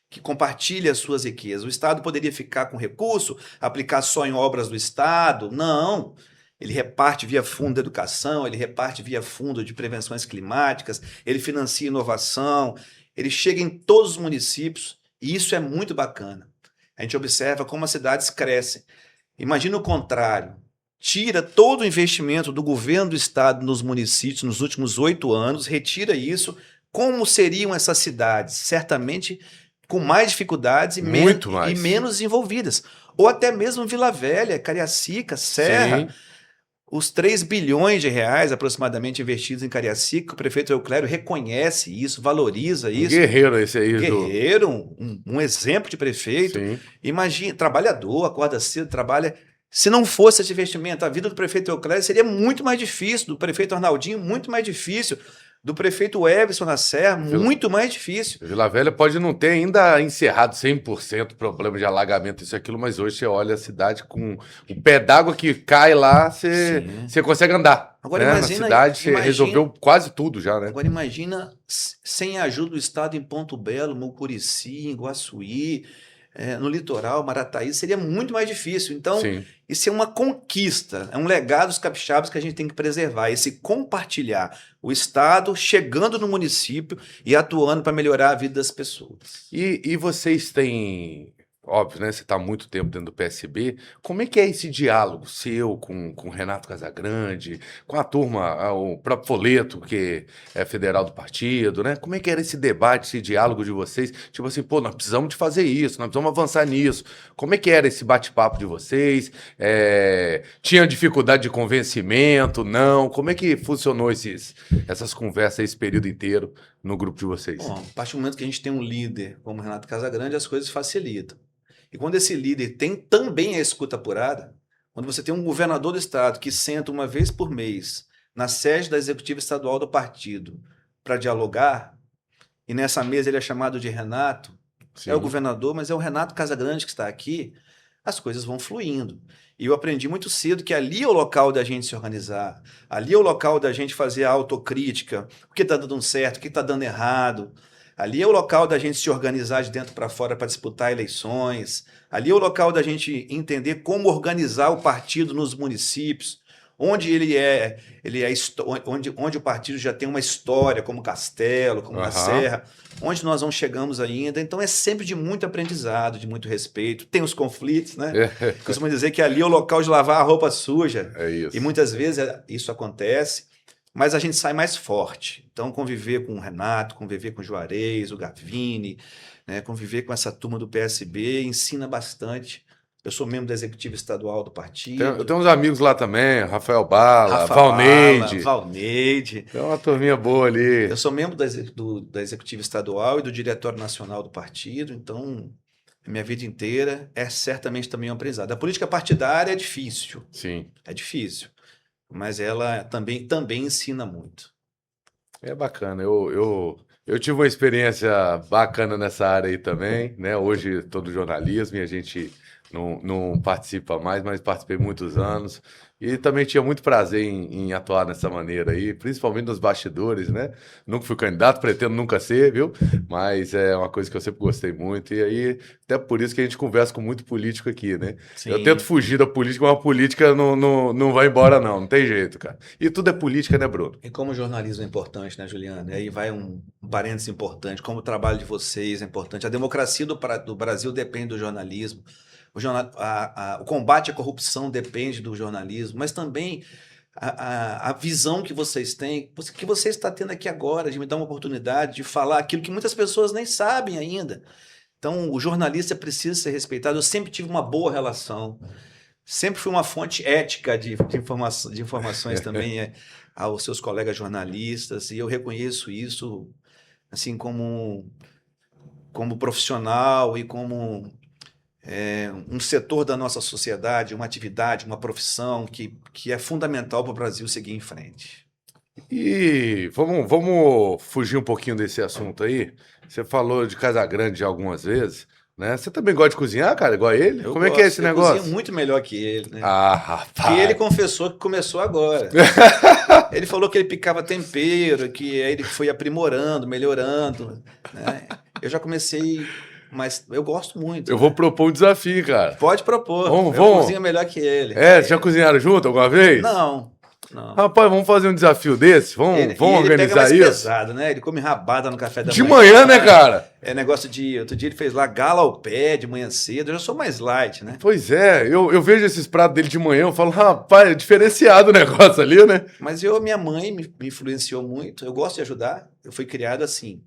que compartilha as suas riquezas. O Estado poderia ficar com recurso, aplicar só em obras do Estado? Não. Ele reparte via fundo de educação, ele reparte via fundo de prevenções climáticas, ele financia inovação, ele chega em todos os municípios e isso é muito bacana. A gente observa como as cidades crescem. Imagina o contrário. tira todo o investimento do governo do estado nos municípios nos últimos 8 anos, retira isso, como seriam essas cidades? Certamente com mais dificuldades e,
Muito mais.
e menos desenvolvidas. Ou até mesmo Vila Velha, Cariacica, Serra,
Sim.
os 3 bilhões de reais aproximadamente investidos em Cariacica, que o prefeito Euclério reconhece isso, valoriza
Um
isso.
guerreiro esse aí.
Guerreiro, um exemplo de prefeito.
Sim.
Imagina, trabalhador, acorda cedo, trabalha. Se não fosse esse investimento, a vida do prefeito Euclério seria muito mais difícil, do prefeito Arnaldinho, muito mais difícil, do prefeito Everson na Serra, muito mais difícil.
Vila Velha pode não ter ainda encerrado 100% o problema de alagamento, isso e aquilo, mas hoje você olha a cidade com o pé d'água que cai lá, você consegue andar.
Agora
né?
imagina,
Na cidade você resolveu quase tudo já, né?
Agora imagina sem a ajuda do Estado em Ponto Belo, Mucurici, em Guaçuí, no litoral, Marataí, seria muito mais difícil. Então,
Sim.
isso é uma conquista, é um legado dos capixabas que a gente tem que preservar, esse compartilhar o Estado chegando no município e atuando para melhorar a vida das pessoas.
E vocês têm, óbvio, né? Você está há muito tempo dentro do PSB. Como é que é esse diálogo seu com o Renato Casagrande, com a turma, o próprio Folleto, que é federal do partido, né? Como é que era esse debate, esse diálogo de vocês? Tipo assim, pô, nós precisamos de fazer isso, nós precisamos avançar nisso. Como é que era esse bate-papo de vocês? Tinha dificuldade de convencimento? Não? Como é que funcionou essas conversas esse período inteiro no grupo de vocês?
Bom, a partir do momento que a gente tem um líder como Renato Casagrande, as coisas facilitam. E quando esse líder tem também a escuta apurada, quando você tem um governador do estado que senta uma vez por mês na sede da executiva estadual do partido para dialogar, e nessa mesa ele é chamado de Renato,
Sim.
é o governador, mas é o Renato Casagrande que está aqui, as coisas vão fluindo. E eu aprendi muito cedo que ali é o local da gente se organizar, ali é o local da gente fazer a autocrítica, o que está dando certo, o que está dando errado. Ali é o local da gente se organizar de dentro para fora para disputar eleições. Ali é o local da gente entender como organizar o partido nos municípios, onde onde o partido já tem uma história, como Castelo, como a Serra, onde nós não chegamos ainda. Então é sempre de muito aprendizado, de muito respeito. Tem os conflitos, né? Costumo dizer que ali é o local de lavar a roupa suja.
É isso.
E muitas vezes isso acontece. Mas a gente sai mais forte. Então, conviver com o Renato, conviver com o Juarez, o Gavini, né, conviver com essa turma do PSB ensina bastante. Eu sou membro da executiva estadual do partido.
Eu tenho uns amigos lá também, Rafael Bala, Valneide. Tem uma turminha boa ali.
Eu sou membro da executiva estadual e do diretório nacional do partido, então a minha vida inteira é certamente também um aprendizado. A política partidária é difícil.
Sim.
É difícil. Mas ela também ensina muito.
É bacana. Eu tive uma experiência bacana nessa área aí também, né? Hoje estou no jornalismo e a gente não participa mais, mas participei muitos anos. E também tinha muito prazer em atuar dessa maneira aí, principalmente nos bastidores, né? Nunca fui candidato, pretendo nunca ser, viu? Mas é uma coisa que eu sempre gostei muito. E aí, até por isso que a gente conversa com muito político aqui, né? Sim. Eu tento fugir da política, mas a política não vai embora, não tem jeito, cara. E tudo é política, né, Bruno?
E como o jornalismo é importante, né, Juliana? Aí vai um parênteses importante, como o trabalho de vocês é importante. A democracia do Brasil depende do jornalismo. O combate à corrupção depende do jornalismo, mas também a visão que vocês têm, que você está tendo aqui agora, de me dar uma oportunidade de falar aquilo que muitas pessoas nem sabem ainda. Então, o jornalista precisa ser respeitado. Eu sempre tive uma boa relação, sempre fui uma fonte ética de informações também aos seus colegas jornalistas, e eu reconheço isso assim como profissional e como um setor da nossa sociedade, uma atividade, uma profissão que é fundamental para o Brasil seguir em frente.
E vamos fugir um pouquinho desse assunto aí. Você falou de Casagrande algumas vezes, né? Você também gosta de cozinhar, cara, igual a ele? Como é que é esse negócio? Eu
cozinho muito melhor que ele, né?
Ah, rapaz!
Que ele confessou que começou agora. Ele falou que ele picava tempero, que aí ele foi aprimorando, melhorando, né? Eu já comecei... Mas eu gosto muito.
Eu vou propor um desafio, cara.
Pode propor.
Vamos.
Eu cozinho melhor que ele.
Vocês já cozinharam junto alguma vez?
Não. Não.
Rapaz, vamos fazer um desafio desse? Vamos
Ele pega
organizar
mais
isso?
pesado, né? Ele come rabada no café da
De
manhã.
manhã, né, cara?
É negócio de... Outro dia ele fez lá gala ao pé de manhã cedo. Eu já sou mais light, né?
Pois é, eu vejo esses pratos dele de manhã, eu falo, rapaz, é diferenciado o negócio ali, né?
Mas minha mãe me influenciou muito. Eu gosto de ajudar. Eu fui criado assim.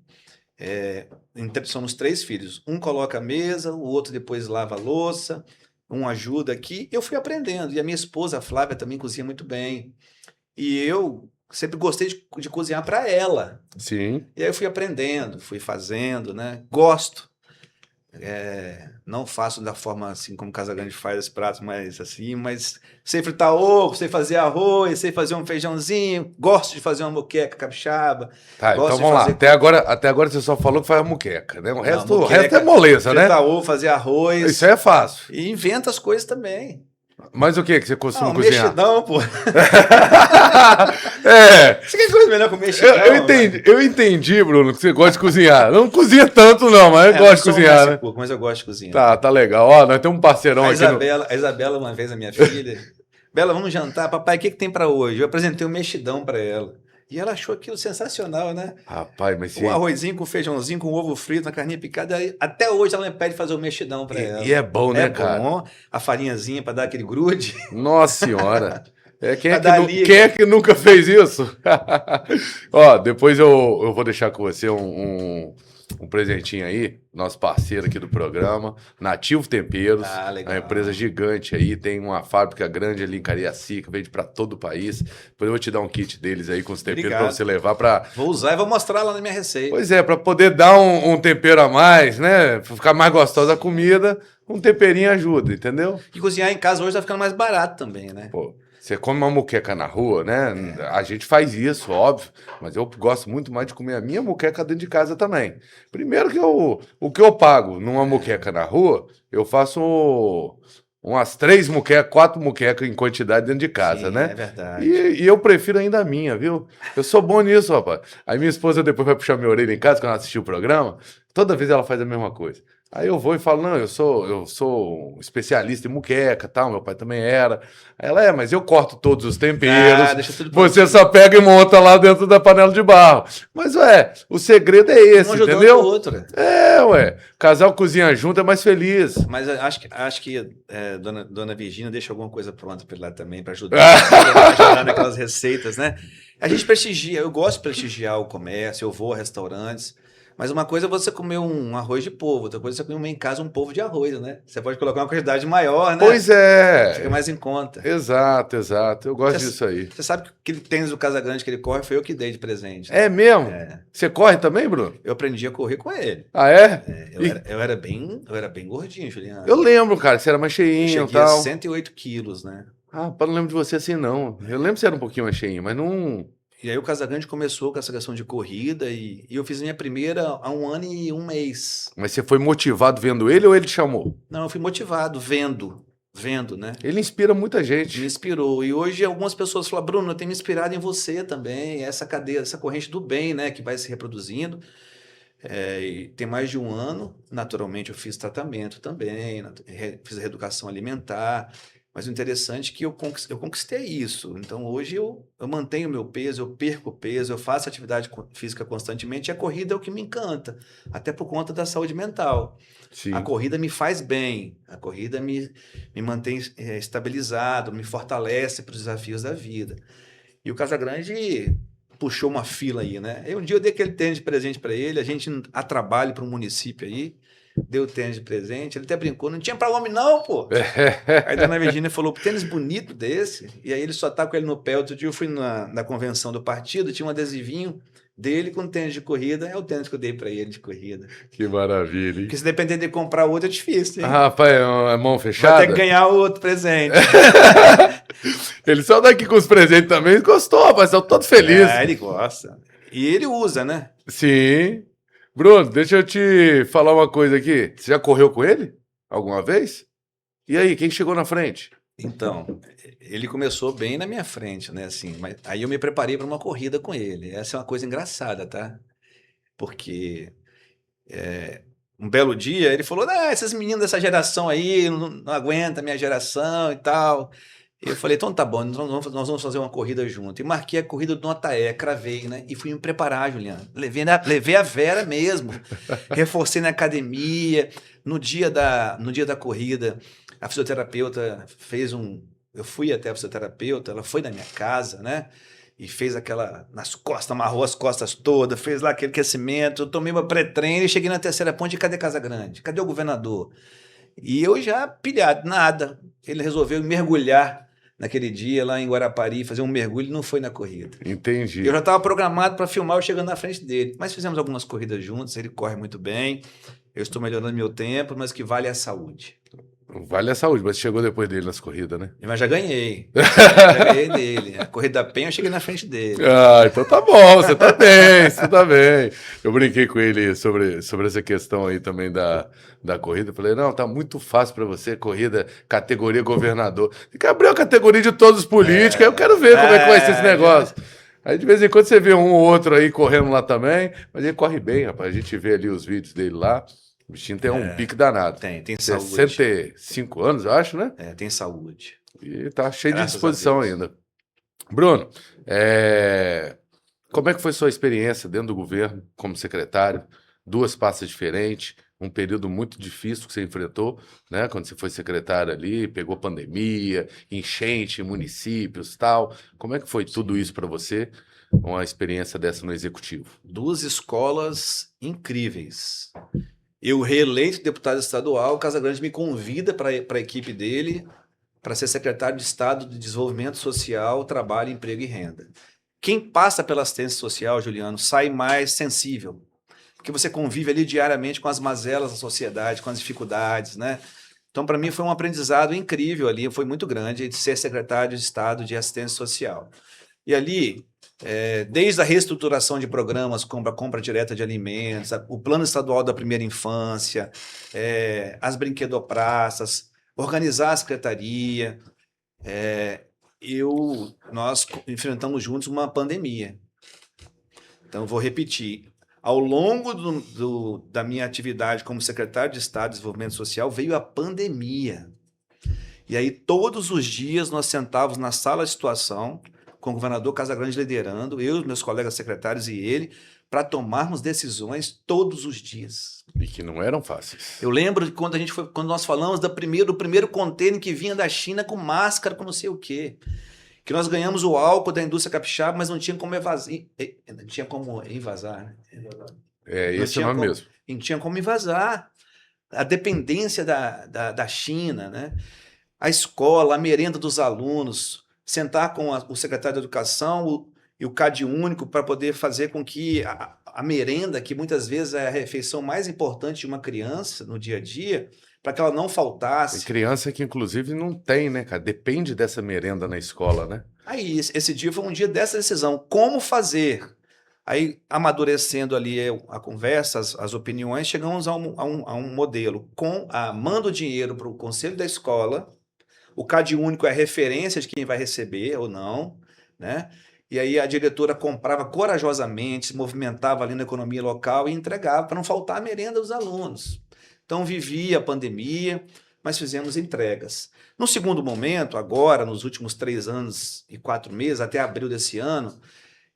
Somos 3 filhos. Um coloca a mesa, o outro depois lava a louça, um ajuda aqui. Eu fui aprendendo. E a minha esposa, a Flávia, também cozinha muito bem. E eu sempre gostei de cozinhar para ela.
Sim.
E aí eu fui aprendendo, fui fazendo, né? Gosto. Não faço da forma assim como Casagrande faz os pratos, mas sei fritar ovo, sei fazer arroz, sei fazer um feijãozinho, gosto de fazer uma moqueca capixaba.
Tá,
Gosto
então
de
vamos lá.
fazer
Até agora você só falou que faz a moqueca, né? O
Não,
resto
moqueca,
é moleza, né?
fritar ovo, fazer arroz.
Isso aí é fácil.
E inventa as coisas também.
Mas o que você costuma
Não,
cozinhar?
mexidão, pô.
É,
Você quer coisa melhor com mexidão?
eu entendi, Bruno, que você gosta de cozinhar. Não cozinha tanto, não, mas eu
Não
gosto de
sou um
cozinhar,
mestre
né?
pouco, mas eu gosto de cozinhar.
Tá legal. Ó, nós temos um parceirão aqui.
A Isabela, uma vez, a minha filha, Bela, vamos jantar. Papai, o que tem pra hoje? Eu apresentei um mexidão pra ela. E ela achou aquilo sensacional, né?
Rapaz, mas
Um arrozinho com feijãozinho, com ovo frito, uma carninha picada. Até hoje ela me pede fazer o mexidão pra ela.
E é bom, né,
É
cara?
bom. A farinhazinha pra dar aquele grude.
Nossa senhora. Quem
Dali.
é que nunca fez isso? Ó, depois eu vou deixar com você um presentinho aí, nosso parceiro aqui do programa, Nativo Temperos,
Ah, legal.
uma empresa gigante aí, tem uma fábrica grande ali em Cariacica, vende para todo o país. Depois eu vou te dar um kit deles aí com os temperos para
Obrigado.
você levar para...
Vou usar e vou mostrar lá na minha receita.
Pois é, para poder dar um tempero a mais, né? Pra ficar mais gostosa a comida, um temperinho ajuda, entendeu?
E cozinhar em casa hoje tá ficando mais barato também, né?
Pô, você come uma moqueca na rua, né? A gente faz isso, óbvio, mas eu gosto muito mais de comer a minha moqueca dentro de casa também. Primeiro que o que eu pago numa moqueca na rua, eu faço umas 3 moquecas, 4 moquecas em quantidade dentro de casa,
Sim,
né?
é verdade.
E eu prefiro ainda a minha, viu? Eu sou bom nisso, rapaz. Aí minha esposa depois vai puxar minha orelha em casa, quando ela assistir o programa, toda vez ela faz a mesma coisa. Aí eu vou e falo, não, eu sou um especialista em muqueca, tal, meu pai também era. Aí ela, mas eu corto todos os temperos,
deixa tudo
você
prontinho.
só pega e monta lá dentro da panela de barro. Mas, o segredo é esse,
Um ajudando
entendeu?
o outro.
Casal cozinha junto é mais feliz.
Mas eu acho que dona Virgínia deixa alguma coisa pronta para ele lá também, para ajudar naquelas receitas, né? A gente prestigia, eu gosto de prestigiar o comércio, eu vou a restaurantes, mas uma coisa é você comer um arroz de polvo, outra coisa é você comer em casa um polvo de arroz, né? Você pode colocar uma quantidade maior, né?
Pois é.
Fica mais em conta.
Exato. Eu gosto
Você-
disso aí.
Você sabe que aquele tênis do Casagrande que ele corre foi eu que dei de presente, né?
É mesmo?
É.
Você corre também, Bruno?
Eu aprendi a correr com ele.
Ah, é?
Eu era bem gordinho, Juliano.
Eu lembro, cara, você era mais
Eu
cheinho e
cheguei a
tal.
108 quilos, né?
Ah, não lembro de você assim, não. Eu lembro que você era um pouquinho mais cheinho, mas não...
E aí o Casagrande começou com essa questão de corrida e eu fiz a minha primeira há 1 ano e 1 mês.
Mas você foi motivado vendo ele ou ele te chamou?
Não, eu fui motivado, vendo, né?
Ele inspira muita
Me
gente.
inspirou. E hoje algumas pessoas falam, Bruno, eu tenho me inspirado em você também, essa cadeia, essa corrente do bem, né, que vai se reproduzindo. E tem mais de 1 ano, naturalmente eu fiz tratamento também, fiz a reeducação alimentar, mas o interessante é que eu conquistei isso. Então hoje eu mantenho meu peso, eu perco peso, eu faço atividade física constantemente e a corrida é o que me encanta, até por conta da saúde mental.
Sim.
A corrida me faz bem, a corrida me mantém estabilizado, me fortalece para os desafios da vida. E o Casagrande puxou uma fila aí, né? Aí um dia eu dei aquele tênis de presente para ele, a gente a trabalho para um município aí, deu o tênis de presente, ele até brincou, não tinha para homem não, pô. Aí a dona Virgínia falou, tênis bonito desse, e aí ele só tá com ele no pé. Outro dia eu fui na convenção do partido, tinha um adesivinho dele com tênis de corrida, é o tênis que eu dei para ele de corrida.
Que maravilha, hein?
Porque se depender de comprar outro é difícil, hein?
Rapaz, é mão fechada?
Vai ter que ganhar outro presente.
Ele só daqui com os presentes também gostou, rapaz, eu tô todo feliz.
Ele gosta. E ele usa, né?
Sim. Bruno, deixa eu te falar uma coisa aqui. Você já correu com ele? Alguma vez? E aí, quem chegou na frente?
Então, ele começou bem na minha frente, né? Assim, mas aí eu me preparei para uma corrida com ele. Essa é uma coisa engraçada, tá? Porque um belo dia ele falou: essas meninas dessa geração aí não aguentam a minha geração e tal. Eu falei, então tá bom, nós vamos fazer uma corrida junto. E marquei a corrida do Nota E, cravei, né? E fui me preparar, Juliano. Levei a Vera mesmo. Reforcei na academia. No dia da corrida, a fisioterapeuta fez um. Eu fui até a fisioterapeuta, ela foi na minha casa, né? E fez aquela nas costas, amarrou as costas todas, fez lá aquele aquecimento. Eu tomei uma pré-treino e cheguei na terceira ponte. Cadê Casa Grande? Cadê o governador? E eu já pilhado, nada. Ele resolveu mergulhar naquele dia lá em Guarapari, fazer um mergulho e não foi na corrida.
Entendi.
Eu já estava programado para filmar eu chegando na frente dele. Mas fizemos algumas corridas juntos, ele corre muito bem. Eu estou melhorando meu tempo, mas o que vale é a saúde.
Vale a saúde, mas chegou depois dele nas corridas, né?
Mas já ganhei. Já ganhei dele. A corrida da Penha eu cheguei na frente dele.
Ah, então tá bom, você tá bem, você tá bem. Eu brinquei com ele sobre essa questão aí também da corrida. Falei, não, tá muito fácil pra você, corrida, categoria governador. Tem que abrir a categoria de todos os políticos, aí eu quero ver como é que vai ser esse negócio. Aí de vez em quando você vê um ou outro aí correndo lá também, mas ele corre bem, rapaz. A gente vê ali os vídeos dele lá. O bichinho tem um pique danado.
Tem saúde.
65 anos, eu acho, né?
Tem saúde.
E tá cheio
Graças
de disposição ainda. Bruno, como é que foi sua experiência dentro do governo como secretário? 2 pastas diferentes, um período muito difícil que você enfrentou, né? Quando você foi secretário ali, pegou pandemia, enchente em municípios, tal. Como é que foi tudo isso para você, uma experiência dessa no executivo?
2 escolas incríveis. Eu reeleito deputado estadual, o Casagrande me convida para a equipe dele para ser secretário de Estado de Desenvolvimento Social, Trabalho, Emprego e Renda. Quem passa pela assistência social, Juliano, sai mais sensível, porque você convive ali diariamente com as mazelas da sociedade, com as dificuldades, né? Então, para mim, foi um aprendizado incrível ali, foi muito grande de ser secretário de Estado de Assistência Social. E ali, desde a reestruturação de programas, compra direta de alimentos, o plano estadual da primeira infância, as brinquedopraças, organizar a secretaria, nós enfrentamos juntos uma pandemia. Então, vou repetir. Ao longo da minha atividade como secretário de Estado de Desenvolvimento Social, veio a pandemia. E aí, todos os dias, nós sentávamos na sala de situação, com o governador Casagrande liderando, eu, meus colegas secretários e ele, para tomarmos decisões todos os dias.
E que não eram fáceis.
Eu lembro de quando nós falamos do primeiro container que vinha da China com máscara, com não sei o quê. Que nós ganhamos o álcool da indústria capixaba, mas não tinha como evasar. Não tinha como invasar, né?
Esse é o nome mesmo.
Não tinha como invasar. A dependência da China, né? A escola, a merenda dos alunos, sentar com o secretário de Educação e o CAD único para poder fazer com que a merenda, que muitas vezes é a refeição mais importante de uma criança no dia a dia, para que ela não faltasse.
Tem criança que, inclusive, não tem, né, cara? Depende dessa merenda na escola, né?
Aí, esse dia foi um dia dessa decisão. Como fazer? Aí, amadurecendo ali a conversa, as opiniões, chegamos a um modelo. Manda o dinheiro para o conselho da escola, o CAD único é a referência de quem vai receber ou não, né? E aí a diretora comprava corajosamente, se movimentava ali na economia local e entregava para não faltar a merenda dos alunos. Então vivia a pandemia, mas fizemos entregas. No segundo momento, agora, nos últimos 3 anos e 4 meses, até abril desse ano,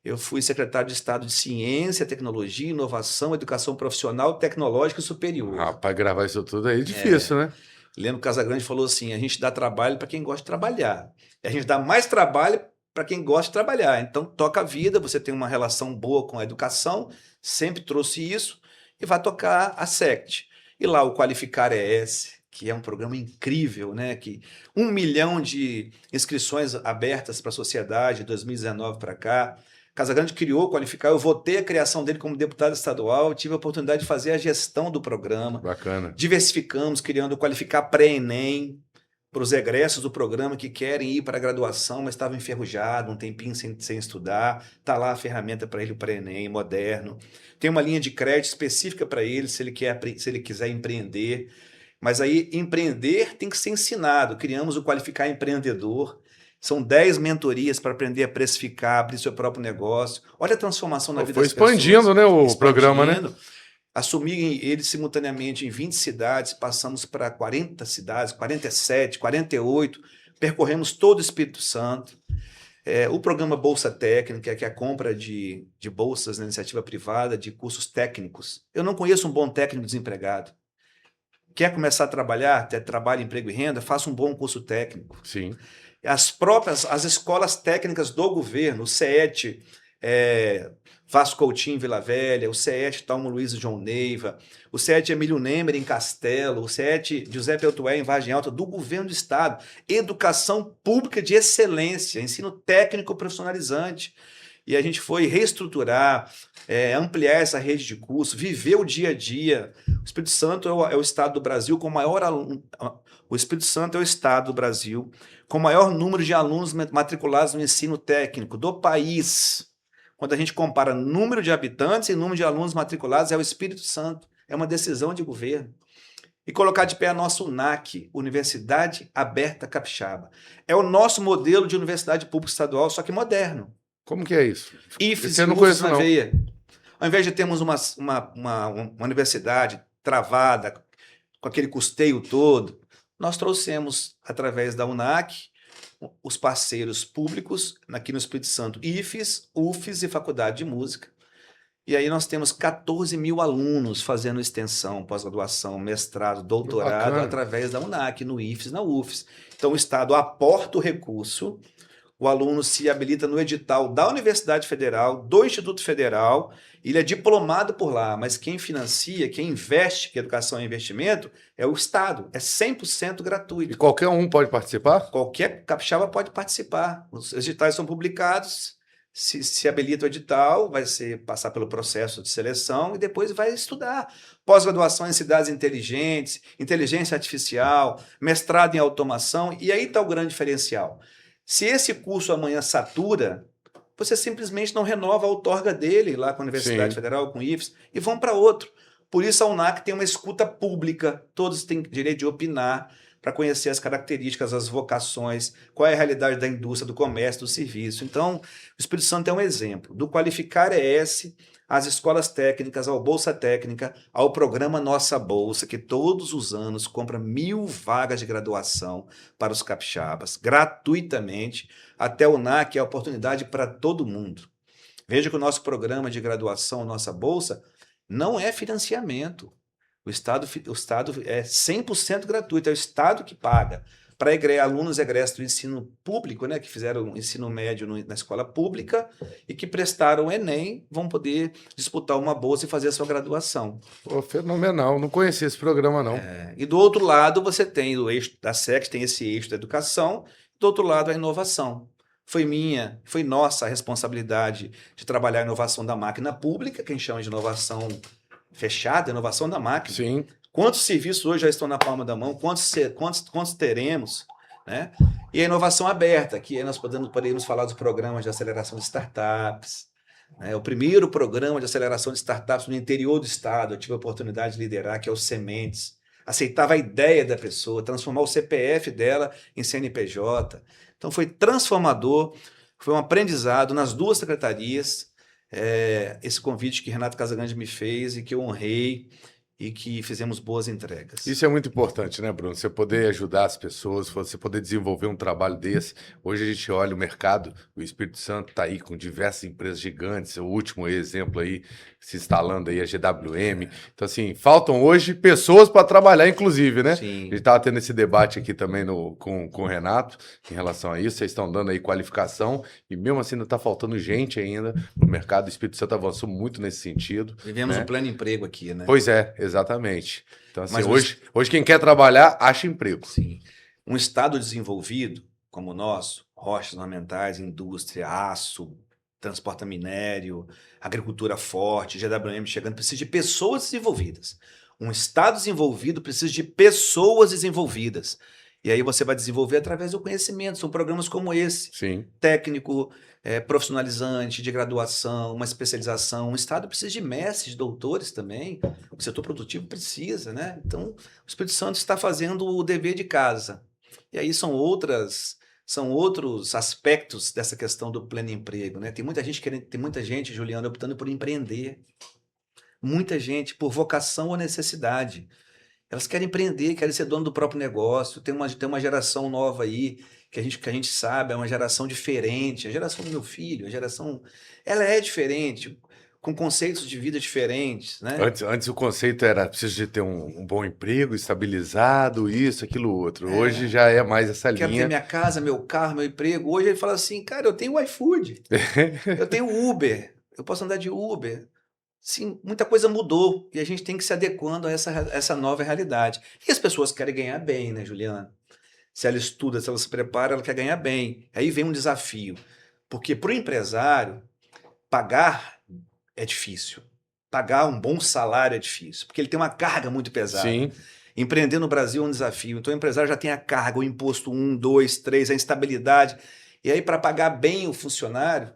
eu fui secretário de Estado de Ciência, Tecnologia, Inovação, Educação Profissional, Tecnológica e Superior.
Rapaz, gravar isso tudo aí é difícil, né?
Leandro Casagrande falou assim, a gente dá trabalho para quem gosta de trabalhar. A gente dá mais trabalho para quem gosta de trabalhar. Então, toca a vida, você tem uma relação boa com a educação, sempre trouxe isso, e vai tocar a SECT. E lá o Qualificar ES, que é um programa incrível, né? Que 1 milhão de inscrições abertas para a sociedade de 2019 para cá. Casagrande criou o Qualificar, eu votei a criação dele como deputado estadual, tive a oportunidade de fazer a gestão do programa.
Bacana.
Diversificamos, criando o Qualificar pré-ENEM, para os egressos do programa que querem ir para a graduação, mas estavam enferrujados, um tempinho sem estudar. Está lá a ferramenta para ele, o pré-ENEM, moderno. Tem uma linha de crédito específica para ele, se ele quiser empreender. Mas aí, empreender tem que ser ensinado. Criamos o Qualificar Empreendedor. São 10 mentorias para aprender a precificar, abrir seu próprio negócio. Olha a transformação na vida das pessoas.
Foi expandindo, né, o programa, né?
Assumi ele simultaneamente em 20 cidades, passamos para 40 cidades, 47, 48, percorremos todo o Espírito Santo. O programa Bolsa Técnica, que é a compra de bolsas na iniciativa privada de cursos técnicos. Eu não conheço um bom técnico desempregado. Quer começar a trabalhar, ter trabalho, emprego e renda, faça um bom curso técnico.
Sim.
As escolas técnicas do governo, o CET, Vasco Coutinho, Vila Velha, o CET Talmo Luiz e João Neiva, o CET Emílio Nemer em Castelo, o CET Giuseppe Altué em Vargem Alta, do governo do estado. Educação pública de excelência, ensino técnico profissionalizante. E a gente foi reestruturar, ampliar essa rede de curso, viver o dia a dia. O Espírito Santo é o estado do Brasil com maior aluno. O Espírito Santo é o estado do Brasil com maior número de alunos matriculados no ensino técnico do país. Quando a gente compara número de habitantes e número de alunos matriculados, é o Espírito Santo. É uma decisão de governo. E colocar de pé a nossa UNAC, Universidade Aberta Capixaba. É o nosso modelo de universidade pública estadual, só que moderno.
Como que é isso?
IFES
eu não conheço,
na
não.
veia. Ao invés de termos uma universidade travada, com aquele custeio todo, nós trouxemos, através da UNAC, os parceiros públicos, aqui no Espírito Santo, IFES, UFES e Faculdade de Música. E aí nós temos 14 mil alunos fazendo extensão, pós-graduação, mestrado, doutorado, através da UNAC, no IFES, na UFES. Então o Estado aporta o recurso, o aluno se habilita no edital da Universidade Federal, do Instituto Federal, ele é diplomado por lá, mas quem financia, quem investe, que educação é investimento, é o Estado, é 100% gratuito.
E qualquer um pode participar?
Qualquer capixaba pode participar. Os editais são publicados, se habilita o edital, vai passar pelo processo de seleção e depois vai estudar. Pós-graduação em cidades inteligentes, inteligência artificial, mestrado em automação, e aí está o grande diferencial. Se esse curso amanhã satura, você simplesmente não renova a outorga dele lá com a Universidade Federal, com o IFES, e vão para outro. Por isso a UNAC tem uma escuta pública, todos têm direito de opinar, para conhecer as características, as vocações, qual é a realidade da indústria, do comércio, do serviço. Então, o Espírito Santo é um exemplo. Do Qualificar ES, às escolas técnicas, ao Bolsa Técnica, ao programa Nossa Bolsa, que todos os anos compra 1.000 vagas de graduação para os capixabas, gratuitamente. Até o NAC é a oportunidade para todo mundo. Veja que o nosso programa de graduação, Nossa Bolsa, não é financiamento. O Estado é 100% gratuito, é o Estado que paga. Para alunos egressos do ensino público, né, que fizeram ensino médio na escola pública e que prestaram o Enem, vão poder disputar uma bolsa e fazer a sua graduação.
Pô, fenomenal, não conhecia esse programa, não.
E do outro lado, você tem o eixo da SEC, tem esse eixo da educação, do outro lado, a inovação. Foi nossa a responsabilidade de trabalhar a inovação da máquina pública, que a gente chama de inovação fechada, inovação da máquina.
Sim.
Quantos serviços hoje já estão na palma da mão? Quantos teremos? Né? E a inovação aberta, que nós poderíamos falar dos programas de aceleração de startups. Né? O primeiro programa de aceleração de startups no interior do estado, eu tive a oportunidade de liderar, que é o Sementes. Aceitava a ideia da pessoa, transformar o CPF dela em CNPJ. Então foi transformador, foi um aprendizado nas duas secretarias, esse convite que Renato Casagrande me fez e que eu honrei e que fizemos boas entregas.
Isso é muito importante, né, Bruno? Você poder ajudar as pessoas, você poder desenvolver um trabalho desse. Hoje a gente olha o mercado, o Espírito Santo está aí com diversas empresas gigantes, o último exemplo aí, se instalando aí a GWM. Então, assim, faltam hoje pessoas para trabalhar, inclusive, né?
Sim.
A gente estava tendo esse debate aqui também com o Renato em relação a isso. Vocês estão dando aí qualificação e mesmo assim ainda está faltando gente ainda no mercado. O Espírito Santo avançou muito nesse sentido.
Vivemos
né?
um pleno emprego aqui, né?
Pois é, exatamente. Então, assim, hoje quem quer trabalhar, acha emprego.
Sim. Um estado desenvolvido, como o nosso, rochas ornamentais, indústria, aço, transporta minério, agricultura forte, GWM chegando, precisa de pessoas desenvolvidas. Um estado desenvolvido precisa de pessoas desenvolvidas. E aí você vai desenvolver através do conhecimento. São programas como esse.
Sim.
Técnico, profissionalizante, de graduação, uma especialização. O Estado precisa de mestres, de doutores também. O setor produtivo precisa, né? Então, o Espírito Santo está fazendo o dever de casa. E aí são outros aspectos dessa questão do pleno emprego, né? Tem muita gente, Juliana, optando por empreender. Muita gente por vocação ou necessidade. Elas querem empreender, querem ser dono do próprio negócio. Tem uma geração nova aí que a gente sabe, é uma geração diferente. A geração do meu filho, ela é diferente, com conceitos de vida diferentes, né?
Antes o conceito era preciso de ter um bom emprego, estabilizado, isso, aquilo, outro. Hoje já é mais essa
Quero ter
linha.
minha casa, meu carro, meu emprego. Hoje ele fala assim, cara, eu tenho o iFood, eu tenho o Uber, eu posso andar de Uber. Sim, muita coisa mudou e a gente tem que se adequando a essa nova realidade. E as pessoas querem ganhar bem, né, Juliana? Se ela estuda, se ela se prepara, ela quer ganhar bem. Aí vem um desafio, porque para o empresário, pagar é difícil. Pagar um bom salário é difícil, porque ele tem uma carga muito pesada.
Sim,
Empreender no Brasil é um desafio. Então o empresário já tem a carga, o imposto 1, 2, 3, a instabilidade. E aí, para pagar bem o funcionário,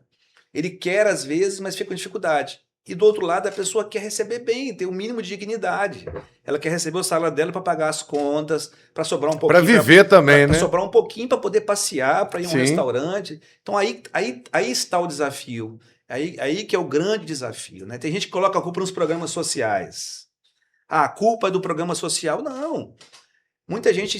ele quer às vezes, mas fica com dificuldade. E do outro lado, a pessoa quer receber bem, ter o mínimo de dignidade. Ela quer receber o salário dela para pagar as contas, para sobrar um
para
pouquinho,
viver também,
para
né?
sobrar um pouquinho para poder passear, para ir a um
Sim.
restaurante. Então aí está o desafio. Aí que é o grande desafio, né? Tem gente que coloca a culpa nos programas sociais. Ah, a culpa é do programa social. Não. Muita gente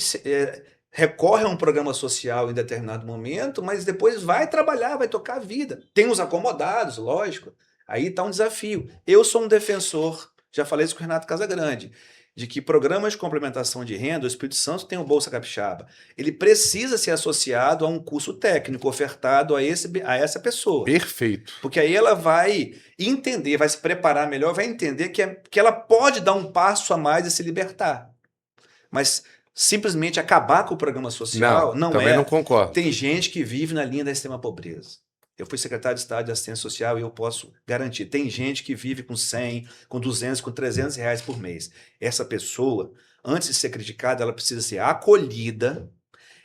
recorre a um programa social em determinado momento, mas depois vai trabalhar, vai tocar a vida. Tem os acomodados, lógico. Aí está um desafio. Eu sou um defensor, já falei isso com o Renato Casagrande, de que programas de complementação de renda, o Espírito Santo tem o Bolsa Capixaba. Ele precisa ser associado a um curso técnico ofertado a essa pessoa.
Perfeito.
Porque aí ela vai entender, vai se preparar melhor, vai entender que ela pode dar um passo a mais e se libertar. Mas simplesmente acabar com o programa social não
também não
é.
concordo.
Tem gente que vive na linha da extrema pobreza. Eu fui secretário de Estado de Assistência Social e eu posso garantir. Tem gente que vive com 100, com 200, com 300 reais por mês. Essa pessoa, antes de ser criticada, ela precisa ser acolhida,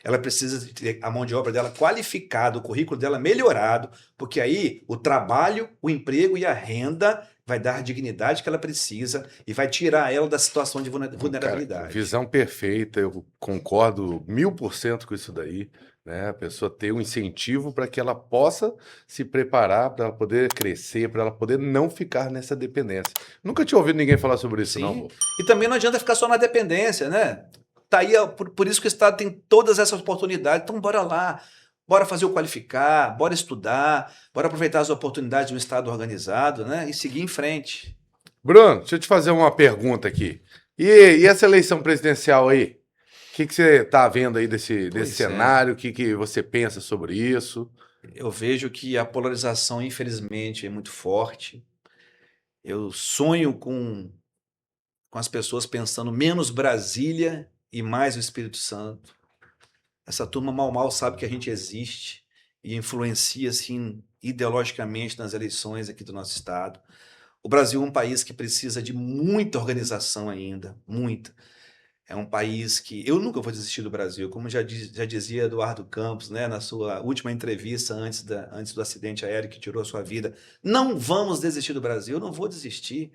ela precisa ter a mão de obra dela qualificada, o currículo dela melhorado, porque aí o trabalho, o emprego e a renda vai dar a dignidade que ela precisa e vai tirar ela da situação de
Cara,
vulnerabilidade.
visão perfeita, eu concordo 1000% com isso daí, né? A pessoa ter um incentivo para que ela possa se preparar, para ela poder crescer, para ela poder não ficar nessa dependência. Nunca tinha ouvido ninguém falar sobre isso, não,
Sim.
Wolf.
E também não adianta ficar só na dependência, né? Tá aí, por isso que o Estado tem todas essas oportunidades. Então, bora lá. Bora fazer o qualificar, bora estudar, bora aproveitar as oportunidades de um Estado organizado, né? E seguir em frente.
Bruno, deixa eu te fazer uma pergunta aqui. E essa eleição presidencial aí? O que você está vendo aí desse
Pois é.
cenário? O que você pensa sobre isso?
Eu vejo que a polarização, infelizmente, é muito forte. Eu sonho com as pessoas pensando menos Brasília e mais o Espírito Santo. Essa turma mal sabe que a gente existe e influencia, assim, ideologicamente nas eleições aqui do nosso estado. O Brasil é um país que precisa de muita organização ainda, muita. É um país que eu nunca vou desistir do Brasil, como já dizia Eduardo Campos, né, na sua última entrevista antes do acidente aéreo que tirou a sua vida. Não vamos desistir do Brasil, eu não vou desistir.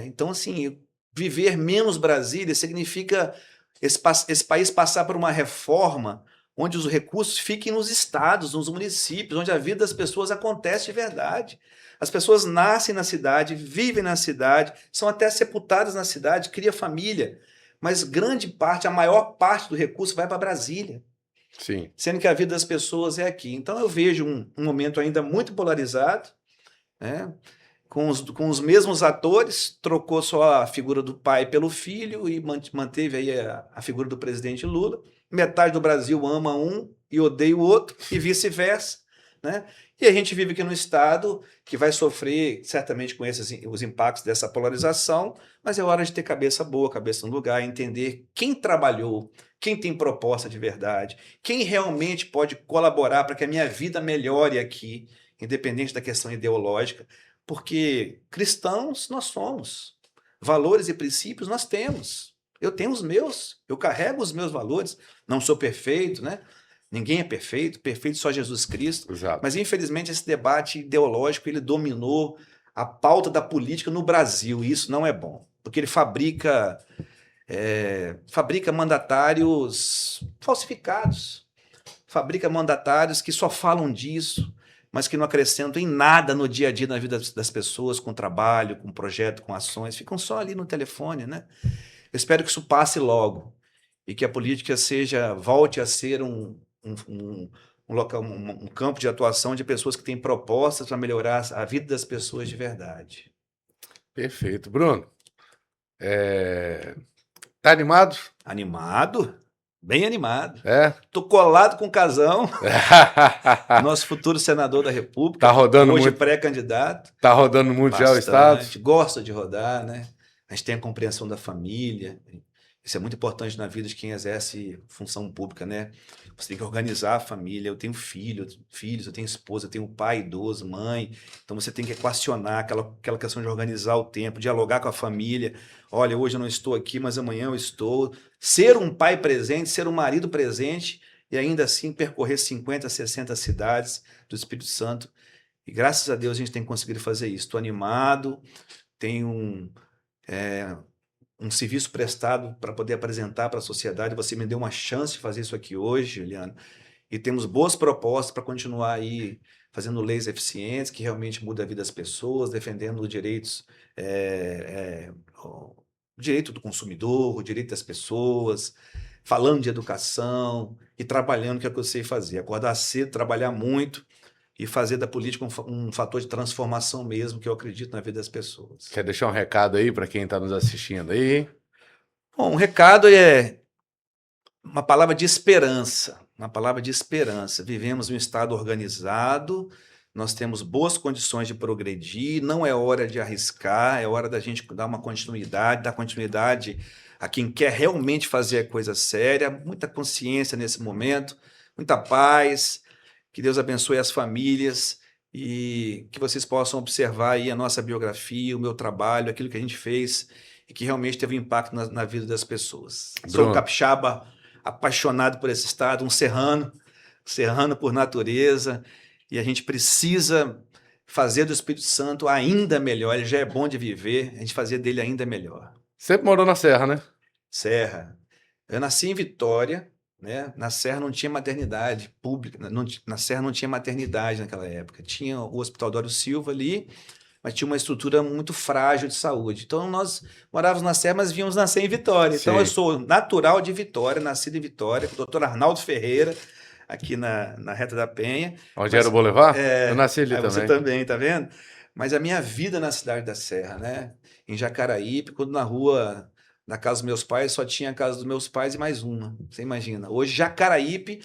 Então, assim, viver menos Brasília significa esse país passar por uma reforma onde os recursos fiquem nos estados, nos municípios, onde a vida das pessoas acontece de verdade. As pessoas nascem na cidade, vivem na cidade, são até sepultadas na cidade, cria família, mas grande parte, a maior parte do recurso vai para Brasília,
Sim.
sendo que a vida das pessoas é aqui. Então eu vejo um momento ainda muito polarizado, né? Com os mesmos atores, trocou só a figura do pai pelo filho e manteve aí a figura do presidente Lula. Metade do Brasil ama um e odeia o outro, e vice-versa, né? E a gente vive aqui num estado que vai sofrer certamente com os impactos dessa polarização, mas é hora de ter cabeça boa, cabeça no lugar, entender quem trabalhou, quem tem proposta de verdade, quem realmente pode colaborar para que a minha vida melhore aqui, independente da questão ideológica, porque cristãos nós somos, valores e princípios nós temos. Eu tenho os meus, eu carrego os meus valores, não sou perfeito, né? Ninguém é perfeito só Jesus Cristo.
Exato.
Mas infelizmente esse debate ideológico ele dominou a pauta da política no Brasil, e isso não é bom, porque ele fabrica mandatários falsificados, fabrica mandatários que só falam disso, mas que não acrescentam em nada no dia a dia na vida das pessoas, com trabalho, com projeto, com ações, ficam só ali no telefone, né? Eu espero que isso passe logo e que a política volte a ser um local, um campo de atuação de pessoas que têm propostas para melhorar a vida das pessoas de verdade.
Perfeito. Bruno, tá animado?
Animado? Bem animado.
É?
Tô colado com o Casão, nosso futuro senador da República.
Tá rodando
hoje
muito.
Pré-candidato.
Tá rodando muito já o estado?
Gosta de rodar, né? A gente tem a compreensão da família. Isso é muito importante na vida de quem exerce função pública, né? Você tem que organizar a família. Eu tenho filhos, eu tenho esposa, eu tenho pai idoso, mãe. Então você tem que equacionar aquela questão de organizar o tempo, dialogar com a família. Olha, hoje eu não estou aqui, mas amanhã eu estou. Ser um pai presente, ser um marido presente e ainda assim percorrer 50, 60 cidades do Espírito Santo. E graças a Deus a gente tem conseguido fazer isso. Estou animado, tenho um serviço prestado para poder apresentar para a sociedade. Você me deu uma chance de fazer isso aqui hoje, Juliano. E temos boas propostas para continuar aí fazendo leis eficientes que realmente mudam a vida das pessoas, defendendo os direitos, o direito do consumidor, o direito das pessoas, falando de educação e trabalhando o que eu sei fazer. Acordar cedo, trabalhar muito e fazer da política um fator de transformação mesmo, que eu acredito na vida das pessoas.
Quer deixar um recado aí para quem está nos assistindo aí?
Bom, um recado é uma palavra de esperança, Vivemos em um estado organizado, nós temos boas condições de progredir, não é hora de arriscar, é hora da gente dar continuidade a quem quer realmente fazer a coisa séria, muita consciência nesse momento, muita paz. Que Deus abençoe as famílias e que vocês possam observar aí a nossa biografia, o meu trabalho, aquilo que a gente fez e que realmente teve um impacto na vida das pessoas. Sou um capixaba apaixonado por esse estado, um serrano por natureza, e a gente precisa fazer do Espírito Santo ainda melhor. Ele já é bom de viver, a gente fazer dele ainda melhor.
Sempre morou na Serra, né?
Serra. Eu nasci em Vitória, né? Na Serra não tinha maternidade pública, na Serra não tinha maternidade naquela época. Tinha o Hospital Dório Silva ali, mas tinha uma estrutura muito frágil de saúde. Então nós morávamos na Serra, mas víamos nascer em Vitória. Sim. Então eu sou natural de Vitória, nascido em Vitória, com o doutor Arnaldo Ferreira, aqui na Reta da Penha.
Onde era o Boulevard? Eu nasci ali também.
Você também, tá vendo? Mas a minha vida na cidade da Serra, né? Em Jacaraípe, quando na rua... Na casa dos meus pais, só tinha a casa dos meus pais e mais uma. Você imagina. Hoje, Jacaraípe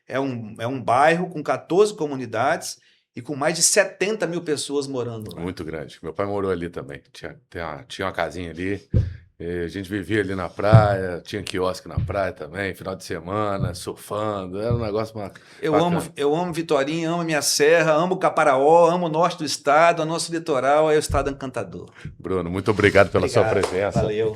é um bairro com 14 comunidades e com mais de 70 mil pessoas morando lá.
Muito grande. Meu pai morou ali também. Tinha uma casinha ali. A gente vivia ali na praia, tinha quiosque na praia também, final de semana, surfando. Era um negócio bacana.
Eu amo Vitorinha, amo a minha serra, amo Caparaó, amo o norte do estado, o nosso litoral é o estado encantador.
Bruno, muito obrigado pela sua presença.
Valeu.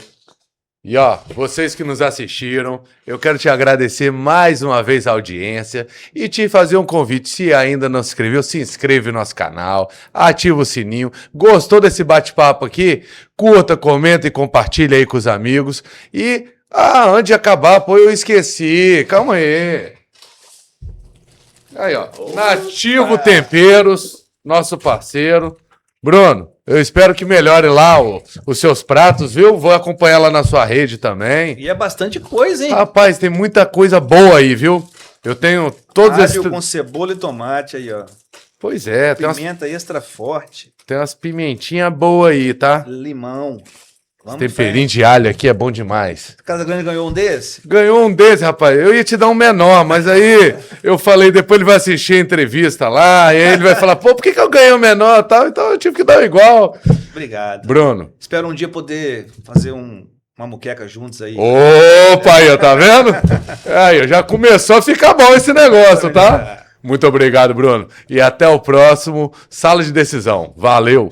E ó, vocês que nos assistiram, eu quero te agradecer mais uma vez a audiência e te fazer um convite. Se ainda não se inscreveu, se inscreve no nosso canal, ativa o sininho. Gostou desse bate-papo aqui? Curta, comenta e compartilha aí com os amigos. E, antes de acabar, pô, eu esqueci. Calma aí. Aí, ó. Nativo Temperos, nosso parceiro. Bruno, eu espero que melhore lá os seus pratos, viu? Vou acompanhar lá na sua rede também.
E é bastante coisa, hein?
Rapaz, tem muita coisa boa aí, viu? Eu tenho todos esses...
com cebola e tomate aí, ó.
Pois é.
Pimenta extra forte.
Tem umas pimentinhas boas aí, tá?
Limão.
Temperinho de alho aqui é bom demais.
Casa Grande ganhou um desse?
Ganhou um desse, rapaz. Eu ia te dar um menor, mas aí eu falei, depois ele vai assistir a entrevista lá, e aí ele vai falar, pô, por que eu ganhei um menor e tal? Então eu tive que dar um igual.
Obrigado.
Bruno.
Espero um dia poder fazer uma muqueca juntos aí.
Opa, aí, tá vendo? Aí, já começou a ficar bom esse negócio, tá? Muito obrigado, Bruno. E até o próximo Sala de Decisão. Valeu!